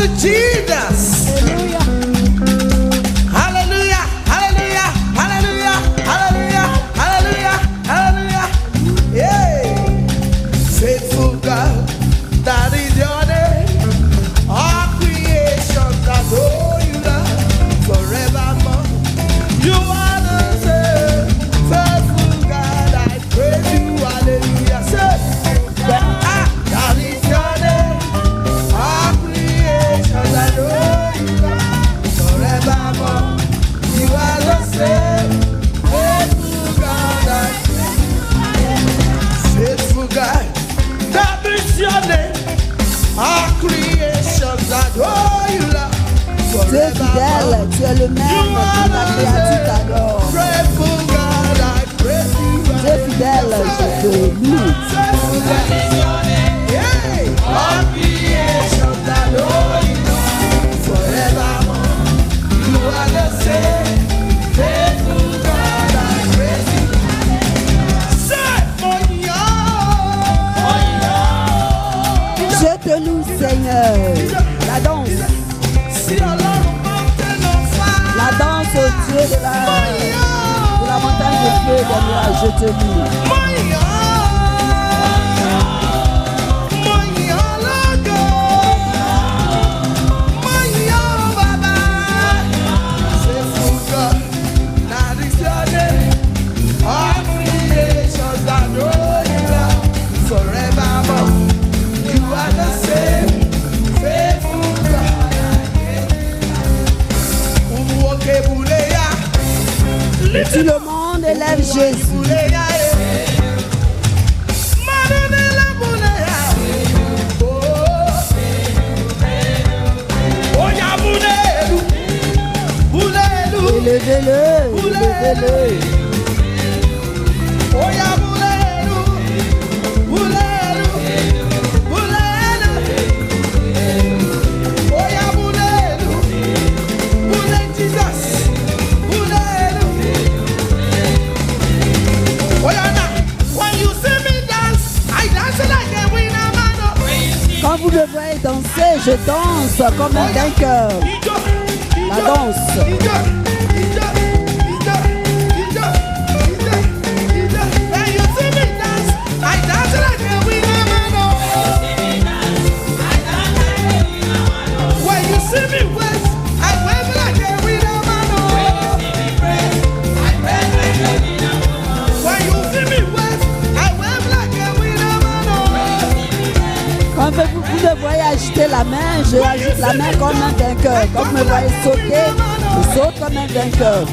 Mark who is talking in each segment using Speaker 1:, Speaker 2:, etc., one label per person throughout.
Speaker 1: to Jesus. Hallelujah, hallelujah, hallelujah, hallelujah, hallelujah, hallelujah. Yeah. Faithful God, that is your name. All creation that know you love forevermore. You are the same. Faithful God, I praise you. Hallelujah. Say, that is your name. All creation that know you love forevermore. You are the same. Faithful God, I praise you. Faithful God, that is your name. Our creation adore you, Lord.
Speaker 2: Tu es fidèle, tu es le même, la créature t'adore.
Speaker 1: Grateful God, I praise you.
Speaker 2: Tu es fidèle, je te loue.
Speaker 1: Faithful God, yeah. Our creation adore you, Lord. Forevermore, you are the same. Faithful God, I praise you. Say,
Speaker 2: Je te loue, Seigneur. La danse. La danse au Dieu de la montagne de feu et de nuages, je te loue. Tout le monde élève Jésus. Élevez-le, élevez-le. Quand vous me voyez danser, je danse comme un vainqueur. La danse. Quand vous me voyez agiter la main, je agite la main comme un vainqueur. Quand vous me voyez sauter, je saute comme un vainqueur.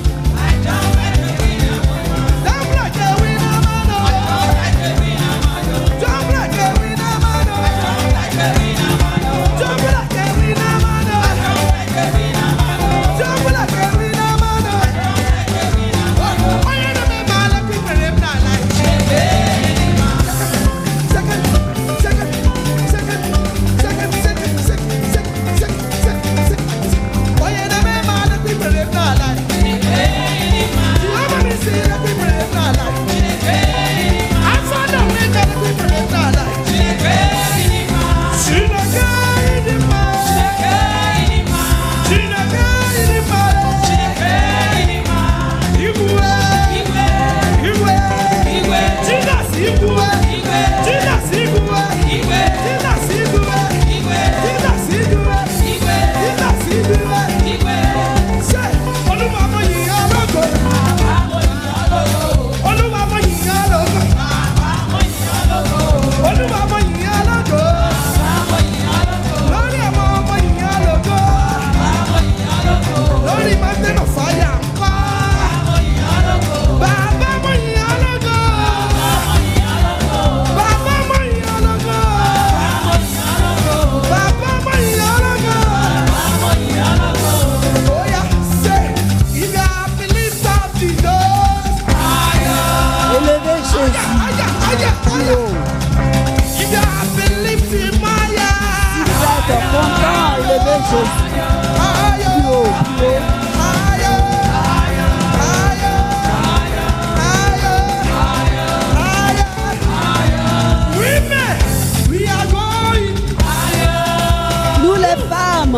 Speaker 2: Nous les femmes,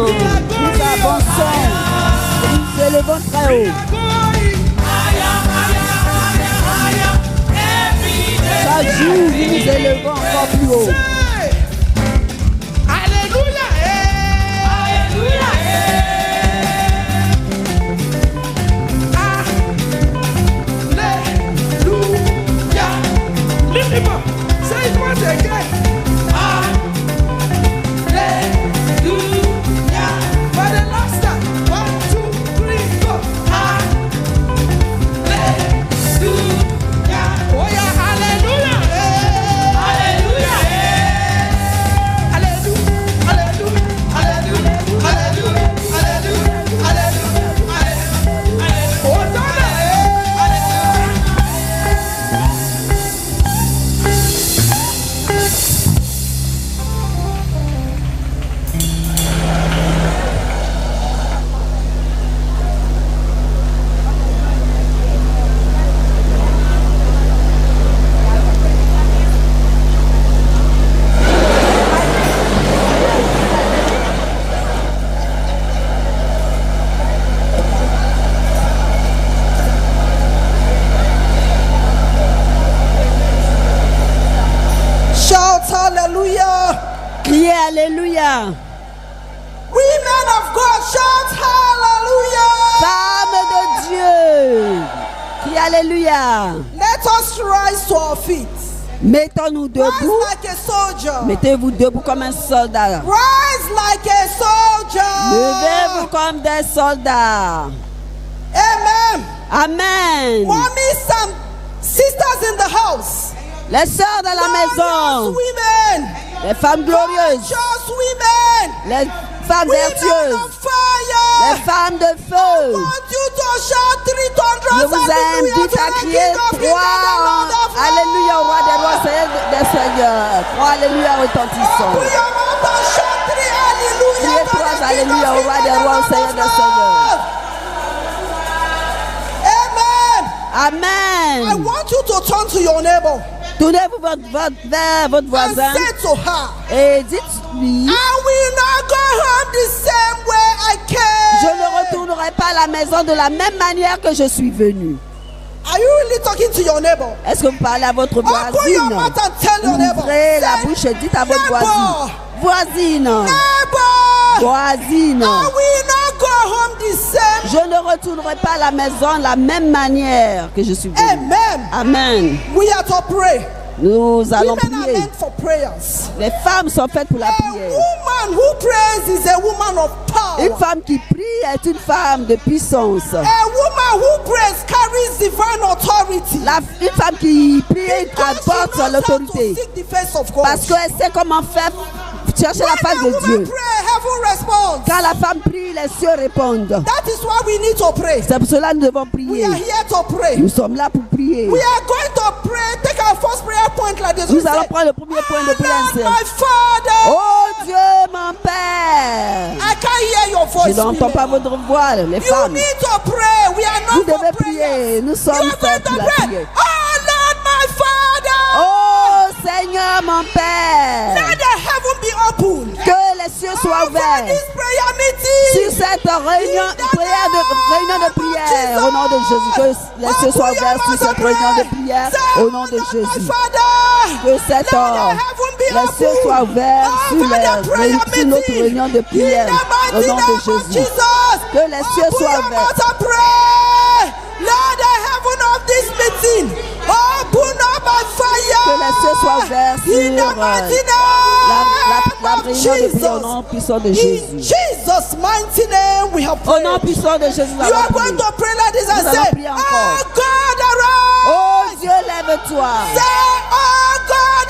Speaker 2: élevons très haut. Chaque jour, nous nous élevons encore plus haut.
Speaker 1: Alléluia. Lift him up. Say it once again. Hallelujah. For the last time. 1, 2, 3, go. Hallelujah. Oh yeah, hallelujah. Hallelujah. Hallelujah. Hallelujah. Hallelujah. Hallelujah. Hallelujah. Hallelujah. Oh, Donna. Shout hallelujah.
Speaker 2: Criez Alléluia.
Speaker 1: Women of God, shout hallelujah.
Speaker 2: Femme de Dieu. Criez Alléluia.
Speaker 1: Let us rise to our feet.
Speaker 2: Mettons-nous
Speaker 1: Rise
Speaker 2: debout.
Speaker 1: like a soldier.
Speaker 2: Mettez-vous debout comme un soldat.
Speaker 1: Rise like a soldier.
Speaker 2: Levez-vous comme des soldats.
Speaker 1: Amen.
Speaker 2: Amen.
Speaker 1: Mommies and sisters in the house.
Speaker 2: Les sœurs de la maison.
Speaker 1: Women.
Speaker 2: Les femmes glorieuses.
Speaker 1: Just women.
Speaker 2: Les femmes
Speaker 1: Women
Speaker 2: vertueuses.
Speaker 1: on fire.
Speaker 2: Les femmes de feu.
Speaker 1: Want you to shout 300
Speaker 2: Je vous invite à crier 3 Alléluia au roi des rois, Seigneur des seigneurs. 3 Alléluia retentissants. Criez 3 Alléluia au roi des rois, au Seigneur des seigneurs.
Speaker 1: Amen. I
Speaker 2: Amen.
Speaker 1: want you to turn to your neighbor
Speaker 2: Tournez-vous vers votre
Speaker 1: and
Speaker 2: voisin
Speaker 1: say to her,
Speaker 2: et dites-lui,
Speaker 1: I will not go home the same way I came.
Speaker 2: je ne retournerai pas à la maison de la même manière que je suis venu.
Speaker 1: Are you really talking to your neighbor?
Speaker 2: Est-ce que vous parlez à votre
Speaker 1: Open your
Speaker 2: voisine?
Speaker 1: mouth and tell your neighbor.
Speaker 2: Ouvrez la
Speaker 1: Say,
Speaker 2: bouche et dites à votre
Speaker 1: neighbor,
Speaker 2: voisine.
Speaker 1: neighbor,
Speaker 2: Voisine.
Speaker 1: I will not go home the same.
Speaker 2: Je ne retournerai pas à la maison de la même manière que je suis venu.
Speaker 1: Amen.
Speaker 2: Amen.
Speaker 1: We are to pray.
Speaker 2: Nous allons
Speaker 1: Women are
Speaker 2: prier.
Speaker 1: meant for prayers.
Speaker 2: Les femmes sont faites pour la
Speaker 1: A
Speaker 2: prière.
Speaker 1: woman who prays is a woman of power.
Speaker 2: Une femme qui prie est une femme de puissance.
Speaker 1: A woman who prays carries divine authority.
Speaker 2: Une femme qui prie
Speaker 1: Because she
Speaker 2: apporte
Speaker 1: knows how to
Speaker 2: l'autorité.
Speaker 1: seek the face of God.
Speaker 2: Parce qu'elle sait comment faire chercher la face
Speaker 1: When a
Speaker 2: de
Speaker 1: woman
Speaker 2: Dieu.
Speaker 1: pray, heaven responds.
Speaker 2: Quand la femme prie, les cieux répondent.
Speaker 1: That is why we need to pray.
Speaker 2: C'est pour cela que nous devons
Speaker 1: We
Speaker 2: prier.
Speaker 1: are here to pray.
Speaker 2: Nous sommes là pour prier.
Speaker 1: We are going to pray. Take our first prayer point like this.
Speaker 2: Nous
Speaker 1: We
Speaker 2: allons
Speaker 1: say,
Speaker 2: prendre le premier point de
Speaker 1: "Oh Lord,
Speaker 2: prière.
Speaker 1: my Father."
Speaker 2: Oh Dieu, mon Père.
Speaker 1: I can't hear your
Speaker 2: Je
Speaker 1: voice.
Speaker 2: n'entends pas
Speaker 1: women.
Speaker 2: votre voix, les
Speaker 1: You
Speaker 2: femmes.
Speaker 1: need to pray. We are
Speaker 2: Vous
Speaker 1: not for
Speaker 2: devez
Speaker 1: prayer.
Speaker 2: prier. Nous
Speaker 1: You
Speaker 2: sommes
Speaker 1: are going
Speaker 2: faits
Speaker 1: to
Speaker 2: pour la
Speaker 1: pray.
Speaker 2: prière.
Speaker 1: Oh Lord, my Father.
Speaker 2: Oh Seigneur, mon Père.
Speaker 1: Let the heaven be open.
Speaker 2: Que les cieux soient
Speaker 1: Over
Speaker 2: ouverts
Speaker 1: this prayer meeting.
Speaker 2: sur cette réunion de prière au nom de Jésus. Que les cieux soient ouverts sur cette réunion de prière au nom de Jésus. Que cette les cieux soient ouverts sur notre réunion de prière au nom de Jésus. Que les cieux soient ouverts.
Speaker 1: Lord, the heaven of this meeting, open up by fire.
Speaker 2: Que les cieux soient ouverts
Speaker 1: In the
Speaker 2: sur
Speaker 1: mighty
Speaker 2: la
Speaker 1: name of
Speaker 2: réunion de prière au
Speaker 1: Jesus.
Speaker 2: nom puissant de
Speaker 1: In
Speaker 2: Jésus.
Speaker 1: Jesus' mighty name, we have
Speaker 2: Au
Speaker 1: prayed.
Speaker 2: nom puissant de Jésus, nous
Speaker 1: You are
Speaker 2: allons
Speaker 1: going
Speaker 2: prier.
Speaker 1: to pray like this and
Speaker 2: Nous allons
Speaker 1: say,
Speaker 2: prier encore.
Speaker 1: Oh God, arise.
Speaker 2: Oh Dieu, lève-toi.
Speaker 1: Say, oh God,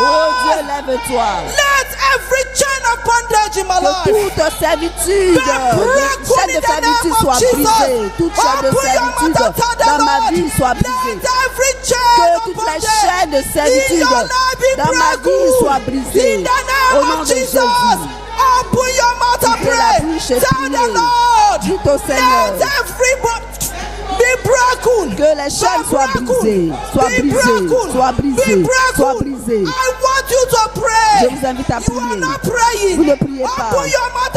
Speaker 2: Oh
Speaker 1: arise.
Speaker 2: Dieu, lève-toi.
Speaker 1: Let every chain of bondage in my
Speaker 2: Que
Speaker 1: life
Speaker 2: toute servitude, chaîne de servitude soit brisée. Toute chaîne de servitude dans ma vie soit brisée. Que toutes les chaînes de servitude dans ma vie soient brisées. Au nom de Jésus.
Speaker 1: Open your mouth and
Speaker 2: Ouvrez la
Speaker 1: pray.
Speaker 2: bouche et
Speaker 1: Tell the
Speaker 2: priez.
Speaker 1: Lord.
Speaker 2: Dites au Seigneur.
Speaker 1: Let every be broken.
Speaker 2: Que les chaînes soient brisées, soient brisées, soient brisées, soient brisées.
Speaker 1: I want
Speaker 2: Je vous invite à prier. Vous ne priez pas.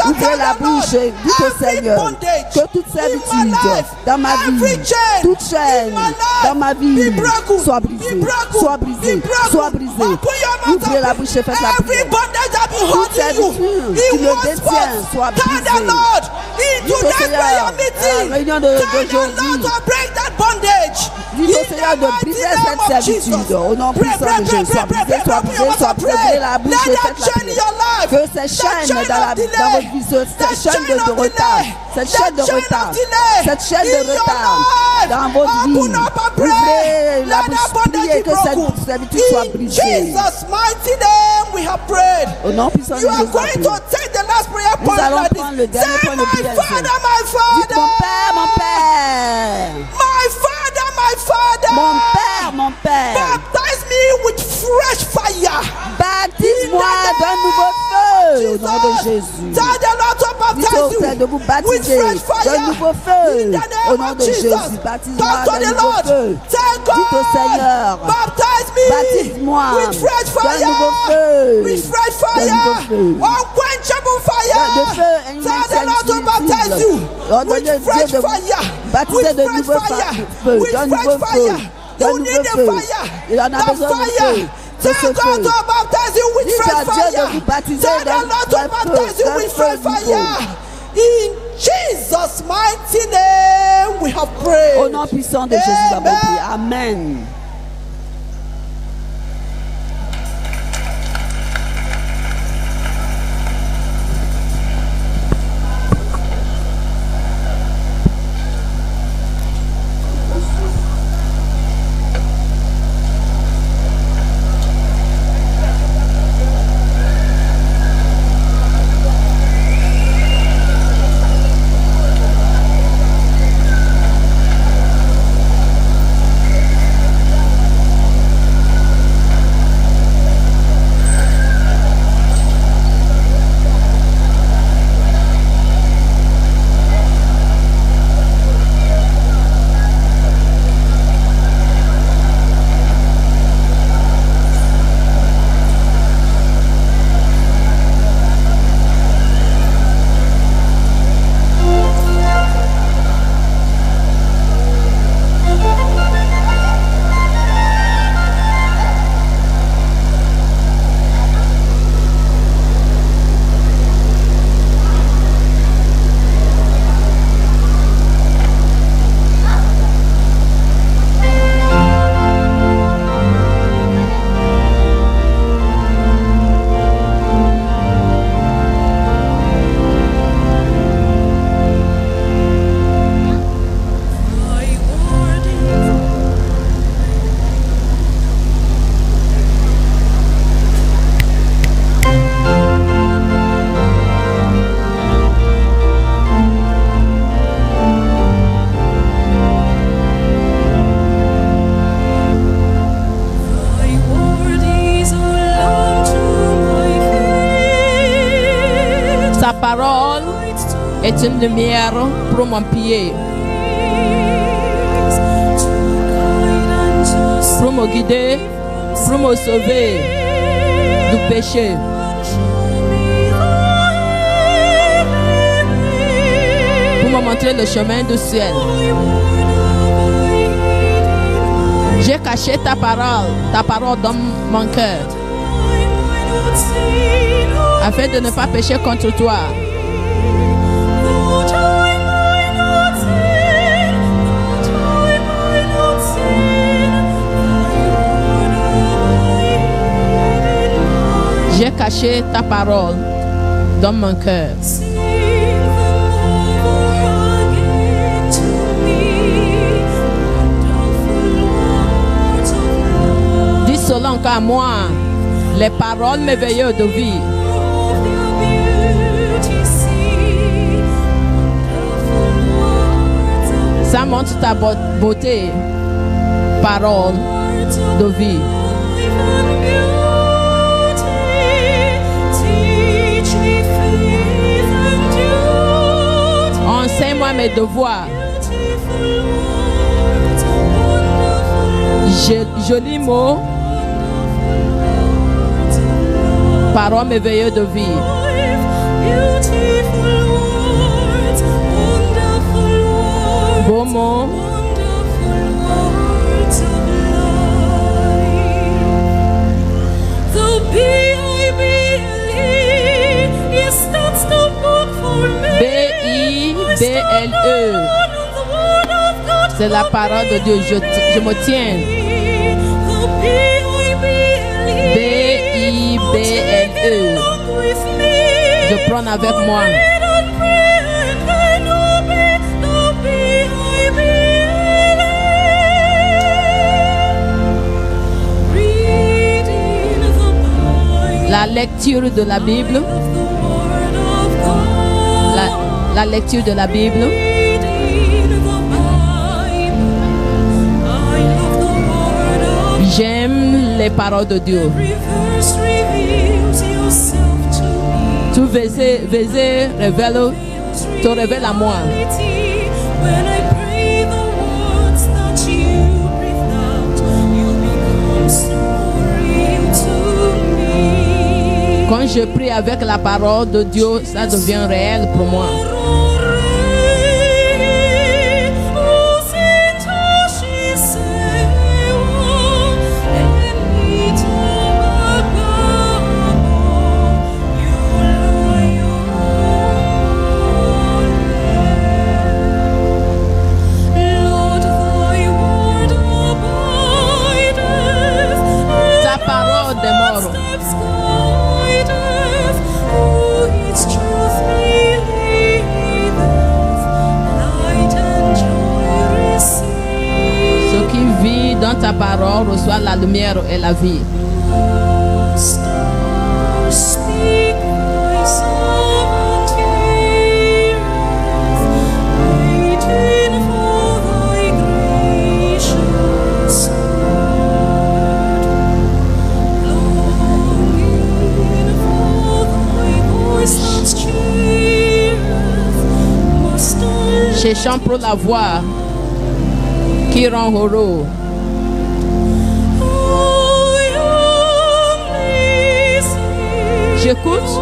Speaker 2: Ouvrez la bouche, dites au Seigneur que toute servitude dans ma vie, toute chaîne dans ma vie soit brisée, soit brisée, soit brisée. Ouvrez la bouche et faites la prière. Toute servitude qui me détient soit brisée. Dites au Seigneur, à la réunion d'aujourd'hui, dites au Seigneur de briser cette servitude. Au nom puissant de Jésus, soit brisée, soit brisée, soit brisée. Ouvrez la bouche et faites la prière. Que ces chaînes dans votre vie, cette chaîne de retard, cette chaîne de retard, cette chaîne de retard dans votre vie, ouvrez la bouche, priez que cette servitude soit brisée. Au nom puissant de Jésus, nous allons prendre le dernier point de prière. Dites mon Père, mon Père. Mon Père, mon Père.
Speaker 1: Baptize me with fresh fire.
Speaker 2: Baptise-moi d'un nouveau feu au nom de Jésus. Dites au Père de vous baptiser d'un nouveau feu au nom de Jésus. Baptise-moi d'un nouveau feu. Dites au Seigneur, baptise-moi d'un nouveau feu. D'un nouveau feu. De feu inextinguible. Ordonnez Dieu de vous baptiser de nouveau feu. D'un nouveau feu. D'un nouveau feu. Il en a besoin de feu. De ce feu. Dites à Dieu de vous baptiser d'un feu nouveau.
Speaker 1: In Jesus' mighty name we have prayed.
Speaker 2: Au nom puissant de Jésus, nous avons prié. Amen.
Speaker 3: Est une lumière pour mon pied, pour me guider, pour me sauver du péché. Pour me montrer le chemin du ciel. J'ai caché ta parole dans mon cœur, afin de ne pas pécher contre toi. J'ai caché ta parole dans mon cœur. Dis selon qu'à moi, les paroles merveilleuses de vie. Ça montre ta beauté, parole de vie. Enseigne-moi mes devoirs. Jolis mots paroles merveilleuses de vie. Beaux mots. B-I-B-L-E. C'est la parole de Dieu. Je me tiens. B-I-B-L-E. Je prends avec moi. La lecture de la Bible. La lecture de la Bible. J'aime les paroles de Dieu. Tu verset te révèle à moi. Quand je prie avec la parole de Dieu, ça devient réel pour moi. Ta parole demeure. Dans ta parole, reçois la lumière et la vie. Cherchons pour la voix qui rend heureux. J'écoute.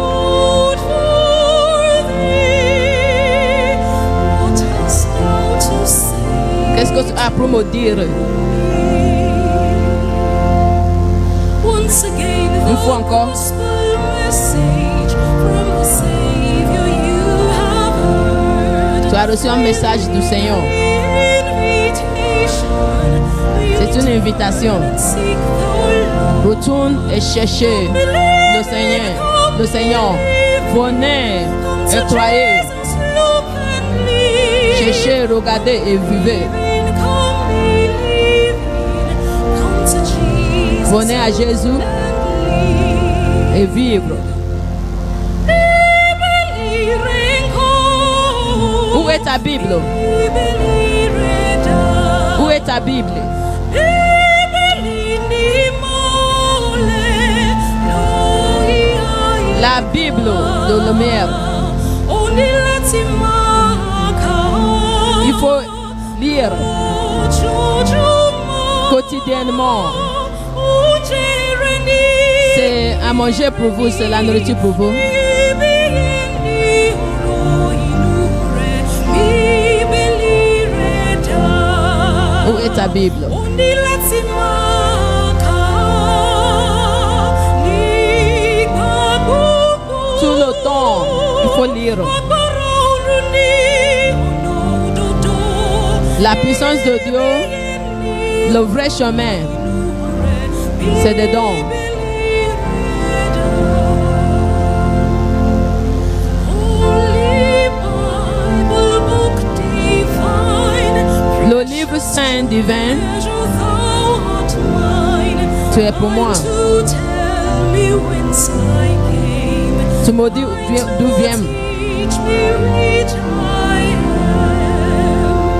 Speaker 3: Qu'est-ce que tu as pour me dire? Une fois encore. Tu as reçu un message du Seigneur. C'est une invitation. Retourne et cherchez le Seigneur. Le Seigneur. Venez et croyez. Cherchez, regardez et vivez. Venez à Jésus et vivre. Où est ta Bible? Où est ta Bible? La Bible de lumière. Il faut lire quotidiennement. C'est à manger pour vous, c'est la nourriture pour vous. Où est ta Bible? Tout le temps, il faut lire. La puissance de Dieu, le vrai chemin, c'est des dons. Le livre saint divin, tu es pour moi. Tu me dis d'où viens.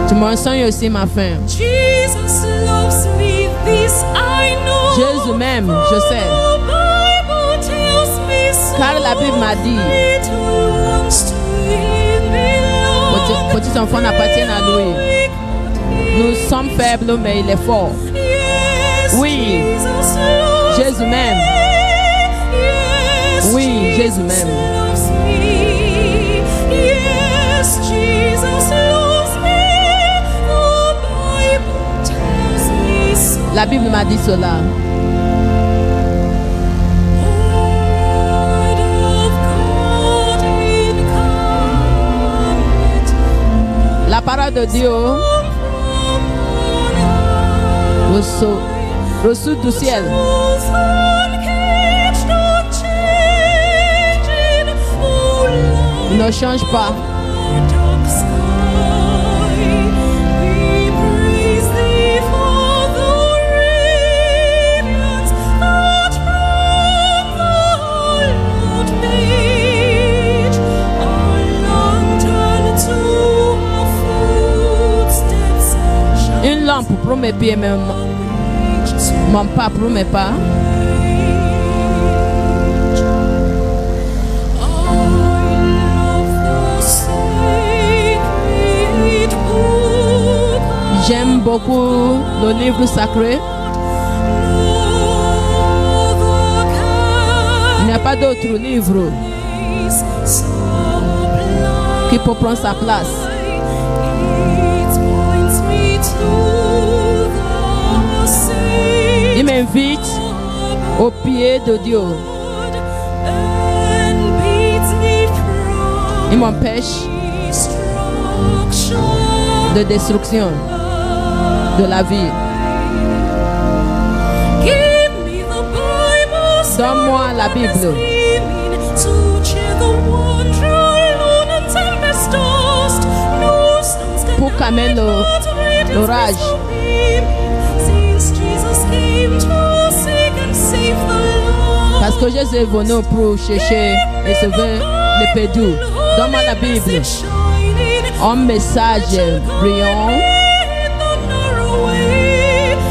Speaker 3: Tu m'enseignes aussi ma fin. Jésus m'aime, je sais. Car la Bible m'a dit, petit enfant n'appartient à lui. Nous sommes faibles, mais il est fort. Oui, Jésus m'aime. Oui. Jésus même. La Bible m'a dit cela. La parole de Dieu reçue du ciel ne change pas. Une lampe pour mes pieds, mais mon pas pour mes pas. J'aime beaucoup le livre sacré. Il n'y a pas d'autre livre qui peut prendre sa place. Il m'invite au pied de Dieu. Il m'empêche de destruction de la vie. Donne-moi la Bible pour calmer l'orage. Parce que Jésus est venu pour chercher et sauver les perdus. Donne-moi la Bible. Un message brillant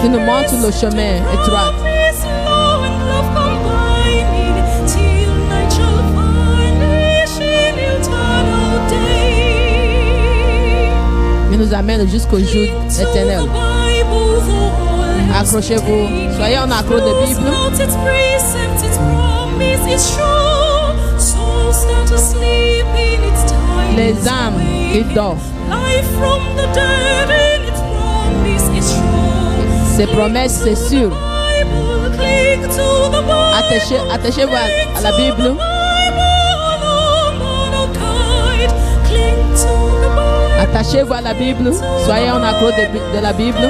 Speaker 3: qui nous montre le chemin étroit. Il nous amène jusqu'au jour éternel. Accrochez-vous. Soyez en accro de Bible. Les âmes qui dorment. Ces promesses, c'est sûr. Attachez-vous à la Bible. Attachez-vous à la Bible. Soyez en accro de la Bible.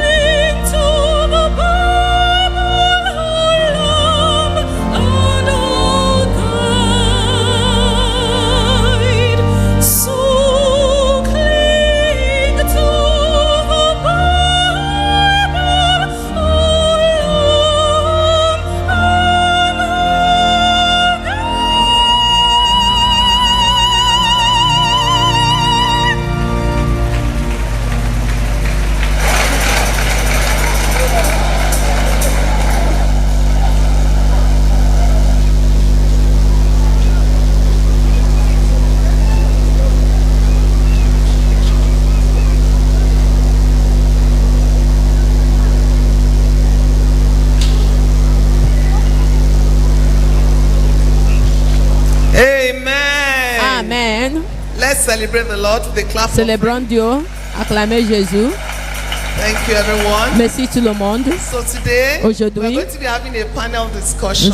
Speaker 4: Let's celebrate the Lord with a clap.
Speaker 3: Célébrons Dieu, acclamez Jésus.
Speaker 4: Thank you, everyone.
Speaker 3: Merci tout le monde.
Speaker 4: So today,
Speaker 3: aujourd'hui,
Speaker 4: we're going to be having a panel discussion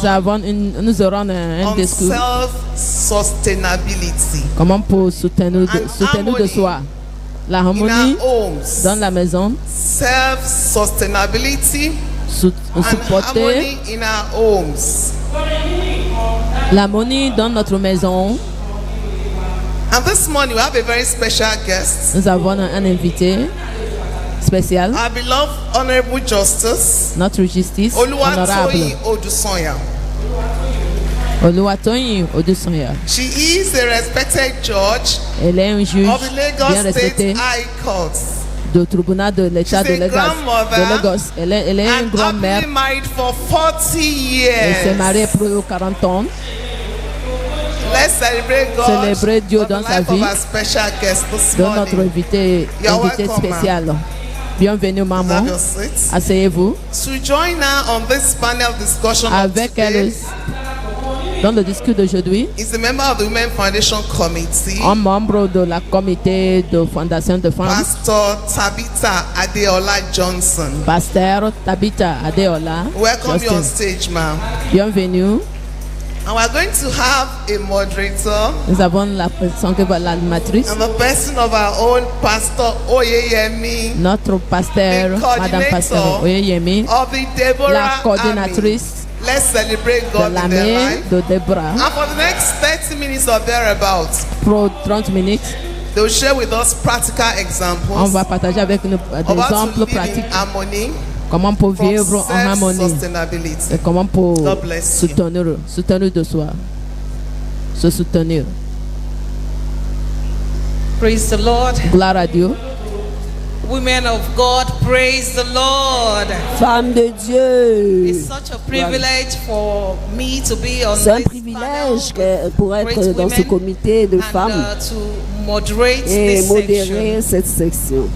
Speaker 3: nous aurons un discours.
Speaker 4: Self-sustainability.
Speaker 3: Comment pour soutenir de soi. La harmonie dans la maison.
Speaker 4: Self-sustainability.
Speaker 3: Supporter
Speaker 4: in our homes.
Speaker 3: L'harmonie dans notre maison.
Speaker 4: And this morning we have a very special guest.
Speaker 3: Nous avons un invité spécial.
Speaker 4: Our beloved Honorable Justice.
Speaker 3: Notre justice honorable. Oluwatoyin Odusonya.
Speaker 4: She is a respected judge.
Speaker 3: Elle est un juge
Speaker 4: of the Lagos
Speaker 3: bien respecté
Speaker 4: High Court.
Speaker 3: Du tribunal de l'État de Lagos. Elle est une grand-mère. Elle s'est mariée pour 40 ans.
Speaker 4: Let's celebrate God.
Speaker 3: Célébrer Dieu dans sa vie. De notre invité spécial. Bienvenue maman.
Speaker 4: To
Speaker 3: Asseyez-vous.
Speaker 4: join her on this panel discussion
Speaker 3: avec elle Dans le discours d'aujourd'hui,
Speaker 4: is a member of the Women Foundation Committee,
Speaker 3: un membre de la comité de fondation de femmes,
Speaker 4: Pastor Tabitha Adeola Johnson.
Speaker 3: Pasteur Tabitha Adeola.
Speaker 4: Welcome you on
Speaker 3: Justin.
Speaker 4: stage, ma'am.
Speaker 3: Bienvenue.
Speaker 4: And we're going to have a moderator
Speaker 3: Nous avons la personne que va l'animatrice,
Speaker 4: and the person of our own Pastor Oyeyemi
Speaker 3: notre pasteur,
Speaker 4: The
Speaker 3: Madame
Speaker 4: coordinator
Speaker 3: Pasteur Oyeyemi,
Speaker 4: of the Deborah
Speaker 3: la
Speaker 4: Army.
Speaker 3: coordinatrice
Speaker 4: Let's celebrate
Speaker 3: de
Speaker 4: God in their
Speaker 3: l'armée
Speaker 4: life.
Speaker 3: de Deborah.
Speaker 4: And for the next 30 minutes or thereabouts,
Speaker 3: Pour 30 minutes,
Speaker 4: they will share with us practical
Speaker 3: on
Speaker 4: examples
Speaker 3: va partager avec nous des
Speaker 4: of how
Speaker 3: exemples
Speaker 4: to live
Speaker 3: pratiques,
Speaker 4: in harmony
Speaker 3: comment pour
Speaker 4: from
Speaker 3: vivre en harmonie
Speaker 4: self-sustainability.
Speaker 3: et comment pour
Speaker 4: God bless you.
Speaker 3: soutenir de soi, se soutenir.
Speaker 5: Praise the Lord.
Speaker 3: Gloire à Dieu.
Speaker 5: Women of God, praise the Lord.
Speaker 2: Femme de Dieu.
Speaker 5: It's such a privilege for me to be on
Speaker 2: C'est un
Speaker 5: this
Speaker 2: privilège
Speaker 5: panel
Speaker 2: pour être
Speaker 5: great
Speaker 2: dans ce
Speaker 5: women
Speaker 2: comité de
Speaker 5: and
Speaker 2: femmes
Speaker 5: to moderate
Speaker 2: et
Speaker 5: this
Speaker 2: modérer
Speaker 5: section.
Speaker 2: cette section.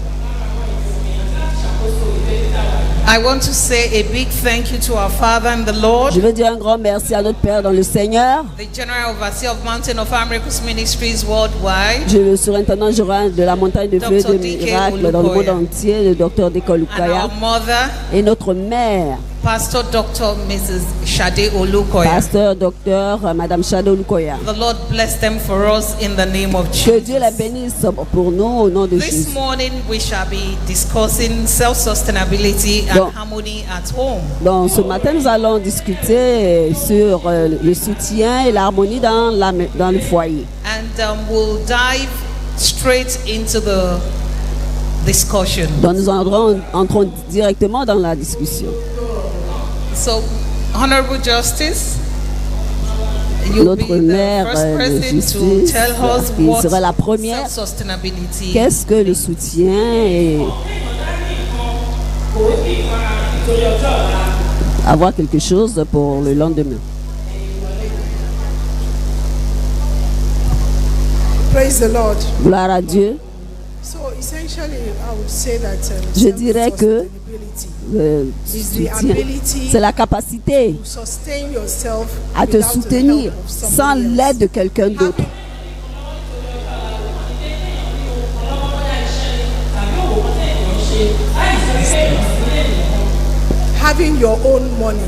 Speaker 5: I want to say a big thank you to our Father in the Lord,
Speaker 2: Je veux dire un grand merci à notre Père dans le Seigneur.
Speaker 5: the General Overseer of Mountain of Fire Miracles Ministries worldwide,
Speaker 2: Je le surintendant général de la montagne de feu
Speaker 5: Dr.
Speaker 2: de
Speaker 5: D.K.
Speaker 2: miracles dans le monde
Speaker 5: Olukoya.
Speaker 2: entier, le docteur
Speaker 5: and
Speaker 2: Dekolukaya,
Speaker 5: our mother,
Speaker 2: et notre mère,
Speaker 5: Pastor Dr. Mrs. Shade Olukoya.
Speaker 2: pasteur, docteur, Madame Shadow Lukoya.
Speaker 5: The Lord bless them for us in the name of
Speaker 2: Que Dieu la
Speaker 5: Jesus.
Speaker 2: bénisse pour nous au nom de
Speaker 5: This
Speaker 2: Jésus.
Speaker 5: morning we shall be discussing self-sustainability and
Speaker 2: Donc-
Speaker 5: harmony at home.
Speaker 2: Donc ce matin, nous allons discuter sur le soutien et l'harmonie dans le foyer.
Speaker 5: And we'll dive straight into the discussion.
Speaker 2: Donc nous entrons directement dans la discussion.
Speaker 5: So, Honorable Justice, you'll
Speaker 2: Notre
Speaker 5: be the
Speaker 2: mère
Speaker 5: first
Speaker 2: de
Speaker 5: person to
Speaker 2: justice,
Speaker 5: tell us
Speaker 2: qui
Speaker 5: what
Speaker 2: sera la première,
Speaker 5: self-sustainability
Speaker 2: qu'est-ce que le soutien et avoir quelque chose pour le lendemain.
Speaker 1: Praise the Lord.
Speaker 2: Gloire à Dieu.
Speaker 1: So essentially, I would say that
Speaker 2: Je dirais que
Speaker 1: sustainability
Speaker 2: le
Speaker 1: is the
Speaker 2: soutien,
Speaker 1: ability
Speaker 2: c'est la capacité
Speaker 1: to sustain yourself
Speaker 2: à te
Speaker 1: without the
Speaker 2: soutenir
Speaker 1: help of
Speaker 2: sans
Speaker 1: somebody else.
Speaker 2: l'aide de quelqu'un d'autre.
Speaker 1: Having your own money,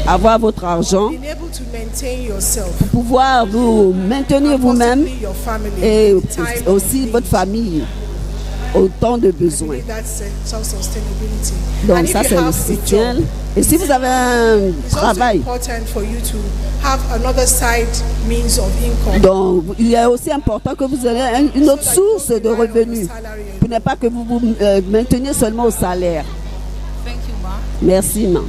Speaker 2: Avoir votre argent,
Speaker 1: being able to maintain yourself,
Speaker 2: pouvoir vous maintenir
Speaker 1: and
Speaker 2: vous-même
Speaker 1: possibly your family,
Speaker 2: et
Speaker 1: in time of
Speaker 2: aussi
Speaker 1: need.
Speaker 2: votre famille au temps de besoin.
Speaker 1: I believe that's self-sustainability.
Speaker 2: Donc
Speaker 1: And if
Speaker 2: ça
Speaker 1: you
Speaker 2: c'est le
Speaker 1: have a
Speaker 2: soutien.
Speaker 1: job,
Speaker 2: Et si vous avez un
Speaker 1: it's also
Speaker 2: travail,
Speaker 1: important for you to have another side means of income.
Speaker 2: donc il est aussi important que vous ayez une autre source de revenus. Pour ne pas que vous vous mainteniez seulement au salaire.
Speaker 5: Thank you, Ma.
Speaker 2: Merci, ma.
Speaker 5: I'll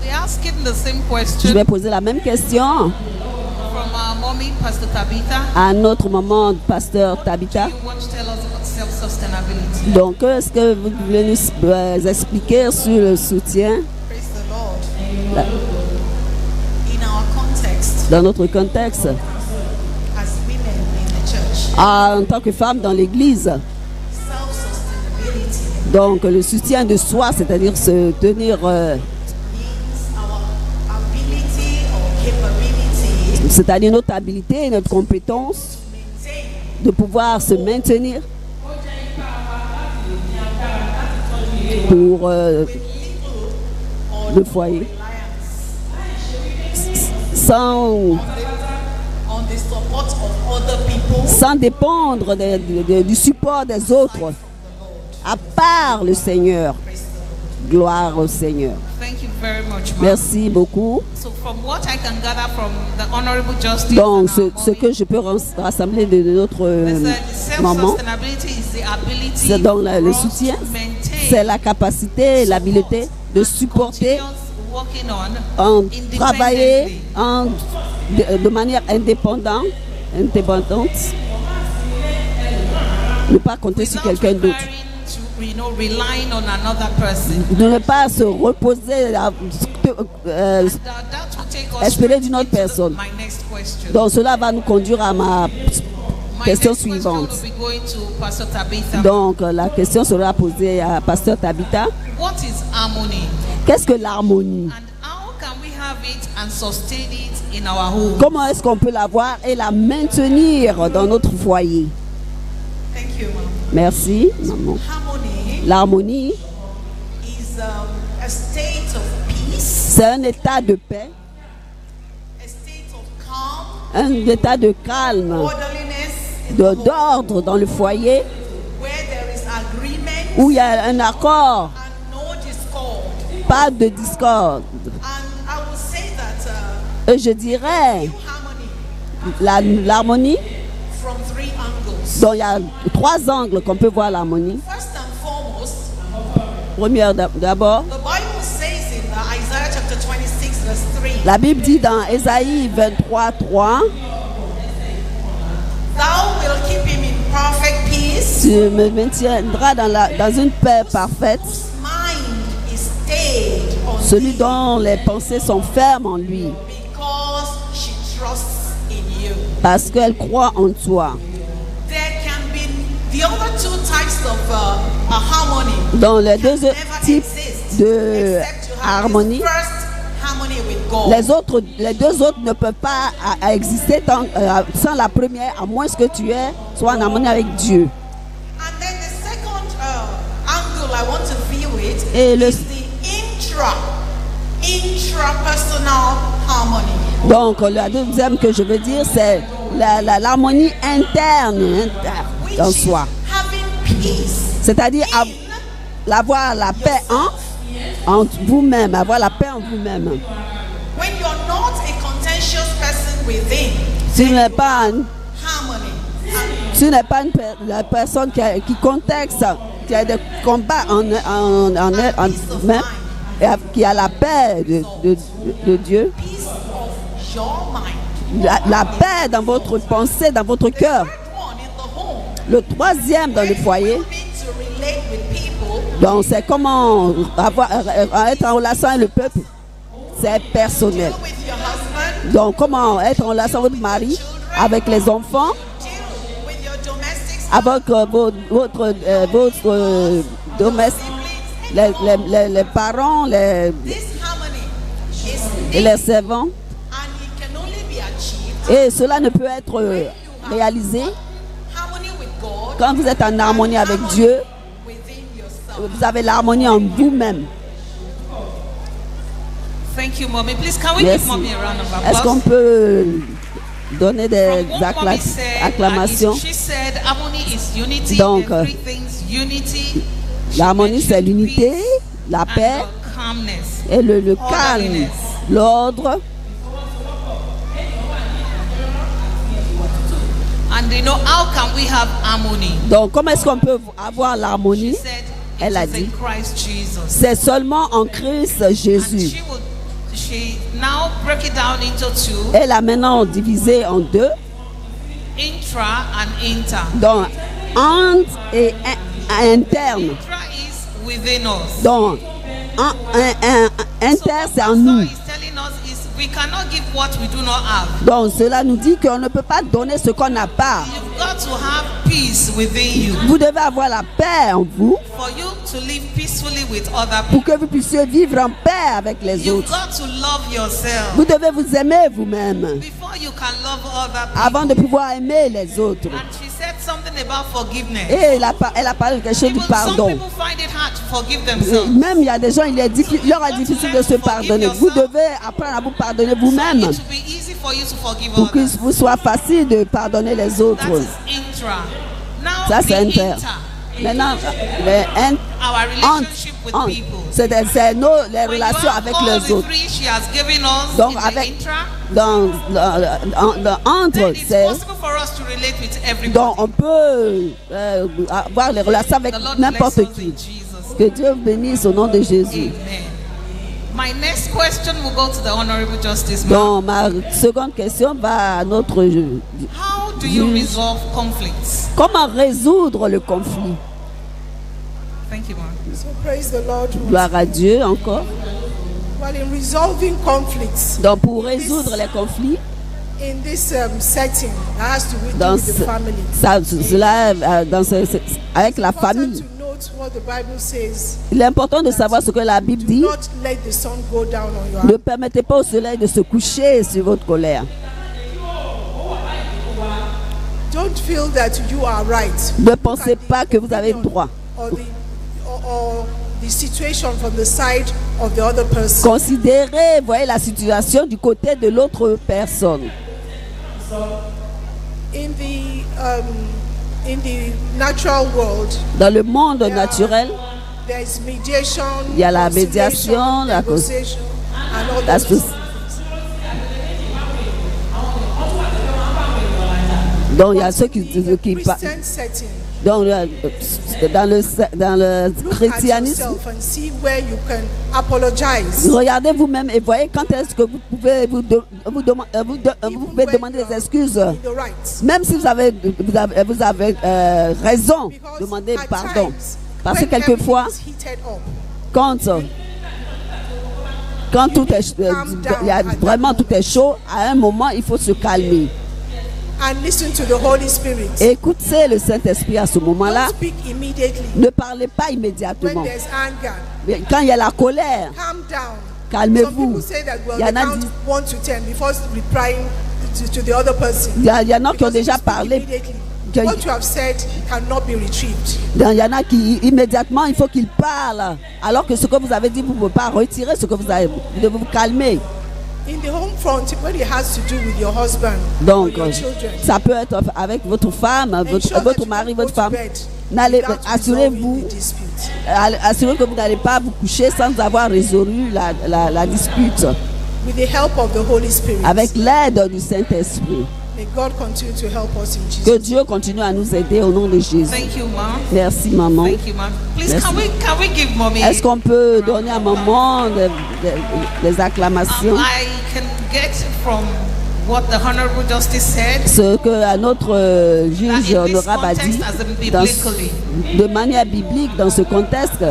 Speaker 5: be asking the same
Speaker 2: Je
Speaker 5: question
Speaker 2: vais poser la même question
Speaker 5: from our mommy, Pastor Tabitha.
Speaker 2: à notre maman, pasteur Tabitha.
Speaker 5: You want to tell us about self-sustainability?
Speaker 2: Donc, est-ce que vous voulez nous expliquer sur le soutien
Speaker 6: Praise the Lord.
Speaker 2: là,
Speaker 6: In our context,
Speaker 2: dans notre contexte,
Speaker 6: as women in the church,
Speaker 2: en tant que femme dans l'Église?
Speaker 6: self-sustainability
Speaker 2: Donc, le soutien de soi, c'est-à-dire se tenir,
Speaker 6: means our ability or capability
Speaker 2: c'est-à-dire notre habilité et notre compétence
Speaker 6: to maintain
Speaker 2: de pouvoir se maintenir pour le foyer sans,
Speaker 6: on the support of other people
Speaker 2: sans dépendre du support des autres, à part le Seigneur. Gloire au Seigneur.
Speaker 5: Thank you very much, Ma.
Speaker 2: Merci beaucoup.
Speaker 5: So from what I can gather from the Honorable Justice
Speaker 2: Donc,
Speaker 5: and our
Speaker 2: ce
Speaker 5: mommy,
Speaker 2: que je peux rassembler de notre
Speaker 5: they said
Speaker 2: maman,
Speaker 5: self-sustainability is the ability
Speaker 2: c'est donc le
Speaker 5: for us
Speaker 2: soutien,
Speaker 5: to maintain,
Speaker 2: c'est la capacité et l'habileté de supporter,
Speaker 5: continuous working
Speaker 2: en
Speaker 5: independently.
Speaker 2: travailler de manière indépendante, ne pas compter sur
Speaker 5: without
Speaker 2: quelqu'un d'autre.
Speaker 5: requiring to, relying on another person.
Speaker 2: De ne pas se reposer,
Speaker 5: That will take us
Speaker 2: espérer
Speaker 5: straight
Speaker 2: d'une autre
Speaker 5: into
Speaker 2: personne.
Speaker 5: my next question.
Speaker 2: Donc cela va nous conduire à ma
Speaker 5: My
Speaker 2: question
Speaker 5: next
Speaker 2: suivante.
Speaker 5: question will be going to Pastor Tabitha.
Speaker 2: Donc la question sera posée à Pasteur Tabitha.
Speaker 5: What is harmony?
Speaker 2: Qu'est-ce que l'harmonie?
Speaker 5: And how can we have it and sustain it in our home.
Speaker 2: Comment est-ce qu'on peut l'avoir et la maintenir dans notre foyer?
Speaker 5: Thank you, Mom.
Speaker 2: Merci, maman.
Speaker 5: Harmony
Speaker 2: L'harmonie,
Speaker 5: is a state of peace,
Speaker 2: c'est un état de paix,
Speaker 5: a state of calm,
Speaker 2: un état de calme,
Speaker 5: orderliness,
Speaker 2: d'ordre dans le foyer,
Speaker 5: where there is agreement
Speaker 2: où il y a un accord,
Speaker 5: and no discord.
Speaker 2: pas de discorde.
Speaker 5: And I will say that
Speaker 2: Et je dirais
Speaker 5: harmony
Speaker 2: l'harmonie,
Speaker 5: from 3 angles.
Speaker 2: dont il y a 3 angles qu'on peut voir l'harmonie.
Speaker 5: First and foremost,
Speaker 2: Première d'abord,
Speaker 5: the Bible says in Isaiah chapter 26 verse 3,
Speaker 2: la Bible dit dans Ésaïe 23:3,
Speaker 5: thou will keep him in perfect peace,
Speaker 2: tu me maintiendras dans une paix parfaite,
Speaker 5: mind is stayed on
Speaker 2: celui
Speaker 5: thee,
Speaker 2: dont les pensées sont fermes en lui,
Speaker 5: because she trusts in you.
Speaker 2: parce qu'elle croit en toi.
Speaker 5: There can be the other 2 types of harmony.
Speaker 2: Dans les deux
Speaker 5: Never
Speaker 2: types
Speaker 5: exist
Speaker 2: de
Speaker 5: except you have
Speaker 2: harmonie,
Speaker 5: this first harmony with God.
Speaker 2: les 2 autres ne peuvent pas exister sans la première, à moins que tu sois en harmonie avec Dieu.
Speaker 5: And then the second angle I want to view it
Speaker 2: Et
Speaker 5: is the intrapersonal harmony.
Speaker 2: Donc, la deuxième que je veux dire, c'est l'harmonie interne
Speaker 5: Which
Speaker 2: dans
Speaker 5: is
Speaker 2: soi.
Speaker 5: having peace
Speaker 2: C'est-à-dire
Speaker 5: in
Speaker 2: avoir la paix en vous-même, avoir la paix en vous-même.
Speaker 5: when you're not a contentious person within.
Speaker 2: Tu n'es pas,
Speaker 5: Harmony.
Speaker 2: la personne qui contexte, qui a des combats en même, et qui a la paix de Dieu.
Speaker 5: Peace of your mind.
Speaker 2: La paix dans votre pensée, dans votre cœur.
Speaker 5: Third one in the home.
Speaker 2: Le troisième dans le foyer,
Speaker 5: You need to relate with people.
Speaker 2: donc c'est comment être en relation avec le peuple. C'est personnel.
Speaker 5: Deal with your husband.
Speaker 2: Donc comment être en relation avec votre mari, avec les enfants,
Speaker 5: Deal with your domestics.
Speaker 2: avec votre domestique, les parents,
Speaker 5: This harmony is
Speaker 2: et les servants.
Speaker 5: and it can only be achieved
Speaker 2: Et cela ne peut être réalisé
Speaker 5: harmony with God
Speaker 2: quand vous êtes en harmonie avec Dieu.
Speaker 5: within yourself.
Speaker 2: Vous avez l'harmonie en vous-même.
Speaker 5: Thank you, Mommy. Please, can we
Speaker 2: Yes.
Speaker 5: give Mommy a round of
Speaker 2: Est-ce qu'on
Speaker 5: applause?
Speaker 2: peut donner des
Speaker 5: From what Mommy said,
Speaker 2: acclamations?
Speaker 5: she said harmony is unity.
Speaker 2: Donc,
Speaker 5: and 3 things: unity,
Speaker 2: L'harmonie, c'est l'unité, la paix
Speaker 5: and calmness.
Speaker 2: et le calme,
Speaker 5: Orderliness.
Speaker 2: l'ordre.
Speaker 5: And how can we have harmony?
Speaker 2: Donc, comment est-ce qu'on peut avoir l'harmonie?
Speaker 5: She said,
Speaker 2: Elle a
Speaker 5: it is
Speaker 2: dit,
Speaker 5: in Christ Jesus.
Speaker 2: c'est seulement en Christ
Speaker 5: And
Speaker 2: Jésus.
Speaker 5: she now break it down into 2,
Speaker 2: Elle a maintenant divisé en 2,
Speaker 5: intra and inter.
Speaker 2: donc entre et interne.
Speaker 5: Intra is within us.
Speaker 2: Donc, inter, c'est en
Speaker 5: So
Speaker 2: nous.
Speaker 5: he's telling us is we cannot give what we do not have.
Speaker 2: Donc, cela nous dit qu'on ne peut pas donner ce qu'on n'a pas.
Speaker 5: You've got to have peace within you
Speaker 2: Vous devez avoir la paix en vous
Speaker 5: for you to live peacefully with other
Speaker 2: pour
Speaker 5: people.
Speaker 2: que vous puissiez vivre en paix avec les
Speaker 5: You've
Speaker 2: autres.
Speaker 5: got to love yourself
Speaker 2: Vous devez vous aimer vous-même
Speaker 5: before you can love other people.
Speaker 2: avant de pouvoir aimer les autres.
Speaker 5: And she said something about forgiveness.
Speaker 2: Et elle a parlé de quelque chose du
Speaker 5: Some
Speaker 2: pardon.
Speaker 5: people find it hard to forgive themselves.
Speaker 2: Même il y a des gens, il leur est difficile de se pardonner. Vous devez apprendre à vous pardonner vous-même
Speaker 5: It will be easy for you to forgive
Speaker 2: pour qu'il
Speaker 5: others.
Speaker 2: vous soit facile de pardonner les autres.
Speaker 5: That is intra. Now
Speaker 2: Ça,
Speaker 5: the
Speaker 2: c'est inter.
Speaker 5: inter.
Speaker 2: Maintenant,
Speaker 5: Our relationship with people.
Speaker 2: c'est les
Speaker 5: When you
Speaker 2: relations
Speaker 5: have
Speaker 2: avec
Speaker 5: all
Speaker 2: les
Speaker 5: the
Speaker 2: autres.
Speaker 5: 3 she has given us
Speaker 2: Donc,
Speaker 5: in the
Speaker 2: avec-
Speaker 5: intra,
Speaker 2: Entre,
Speaker 5: then it's
Speaker 2: c'est
Speaker 5: possible for us to relate with everybody.
Speaker 2: donc on peut avoir les relations avec
Speaker 5: The Lord bless
Speaker 2: n'importe
Speaker 5: us
Speaker 2: qui.
Speaker 5: in Jesus.
Speaker 2: Que Dieu bénisse au nom de Jésus.
Speaker 5: Amen. My next question will go to the Honorable Justice.
Speaker 2: Donc ma seconde question va à notre
Speaker 5: How do you
Speaker 2: juge.
Speaker 5: resolve conflicts?
Speaker 2: Comment résoudre le conflit?
Speaker 5: Thank you, Ma'am.
Speaker 1: So praise the Lord.
Speaker 2: Gloire à Dieu encore.
Speaker 1: Well, in resolving conflicts
Speaker 2: Donc pour résoudre les conflits,
Speaker 1: in this setting, that has to do
Speaker 2: dans
Speaker 1: with the family.
Speaker 2: cela avec la
Speaker 1: Important
Speaker 2: famille.
Speaker 1: to note note what the Bible says.
Speaker 2: Il est important de savoir ce que la Bible
Speaker 1: Do
Speaker 2: dit.
Speaker 1: not let the sun go down on your
Speaker 2: Ne permettez pas au soleil de se coucher sur votre colère.
Speaker 1: Don't feel that you are right.
Speaker 2: Ne pensez pas que vous avez le droit.
Speaker 1: Or the situation from the side of the other person.
Speaker 2: Considérez, voyez la situation du côté de l'autre personne.
Speaker 1: In the natural world,
Speaker 2: Dans le monde naturel,
Speaker 1: there is mediation,
Speaker 2: il y a la
Speaker 1: conciliation,
Speaker 2: médiation,
Speaker 1: negotiation, and all
Speaker 2: la
Speaker 1: those things.
Speaker 2: donc il y a ceux qui
Speaker 1: Christian setting.
Speaker 2: donc dans le
Speaker 1: Look at
Speaker 2: christianisme,
Speaker 1: yourself and see where you can apologize.
Speaker 2: regardez vous-même et voyez quand est-ce que vous pouvez vous pouvez demander des excuses.
Speaker 1: In the right.
Speaker 2: Même si vous avez raison, demandez
Speaker 1: At
Speaker 2: pardon.
Speaker 1: times,
Speaker 2: Parce que
Speaker 1: when
Speaker 2: quelquefois,
Speaker 1: everything is heated up,
Speaker 2: quand tout est, il y a vraiment tout est chaud, à un moment il faut se calmer.
Speaker 1: and listen to the Holy Spirit.
Speaker 2: Écoutez le Saint-Esprit à ce moment-là.
Speaker 1: Don't speak immediately.
Speaker 2: Ne parlez pas
Speaker 1: When
Speaker 2: immédiatement.
Speaker 1: there's anger,
Speaker 2: Mais quand il y a la colère,
Speaker 1: calm down.
Speaker 2: calmez-vous.
Speaker 1: Some people say that, well,
Speaker 2: Il y
Speaker 1: they
Speaker 2: en a
Speaker 1: count
Speaker 2: dit-
Speaker 1: 1 to 10 before replying to the other person.
Speaker 2: il y en a qui ont
Speaker 1: Because if
Speaker 2: déjà
Speaker 1: you speak
Speaker 2: parlé.
Speaker 1: immediately,
Speaker 2: Que-
Speaker 1: what you have said cannot be retrieved.
Speaker 2: Il y en a qui immédiatement il faut qu'ils parlent. Alors que ce que vous avez dit, vous ne pouvez pas retirer ce que vous avez. Vous devez vous calmer.
Speaker 1: In the home front, when it has to do with your husband
Speaker 2: Donc,
Speaker 1: or your children,
Speaker 2: ça peut être avec votre femme,
Speaker 1: ensure that
Speaker 2: votre
Speaker 1: you
Speaker 2: mari,
Speaker 1: don't
Speaker 2: votre
Speaker 1: go to
Speaker 2: femme.
Speaker 1: bed
Speaker 2: Assurez-vous,
Speaker 1: resolving the dispute.
Speaker 2: assurez que vous n'allez pas vous coucher sans avoir résolu la dispute.
Speaker 1: With the help of the Holy Spirit.
Speaker 2: Avec l'aide du Saint-Esprit.
Speaker 1: May God continue to help us in
Speaker 2: Que
Speaker 1: Jesus.
Speaker 2: Dieu continue à nous aider au nom de Jésus.
Speaker 5: Thank you, Mom.
Speaker 2: Merci, maman.
Speaker 5: Thank you, Mom. Please,
Speaker 2: Merci.
Speaker 5: can we give Mommy?
Speaker 2: Est-ce qu'on peut donner à maman des acclamations?
Speaker 5: I can get from what the Honorable Justice said.
Speaker 2: Ce que notre juge
Speaker 5: That in this
Speaker 2: honorable a dit
Speaker 5: context, as in
Speaker 2: dans-
Speaker 5: biblically,
Speaker 2: de manière biblique dans ce contexte,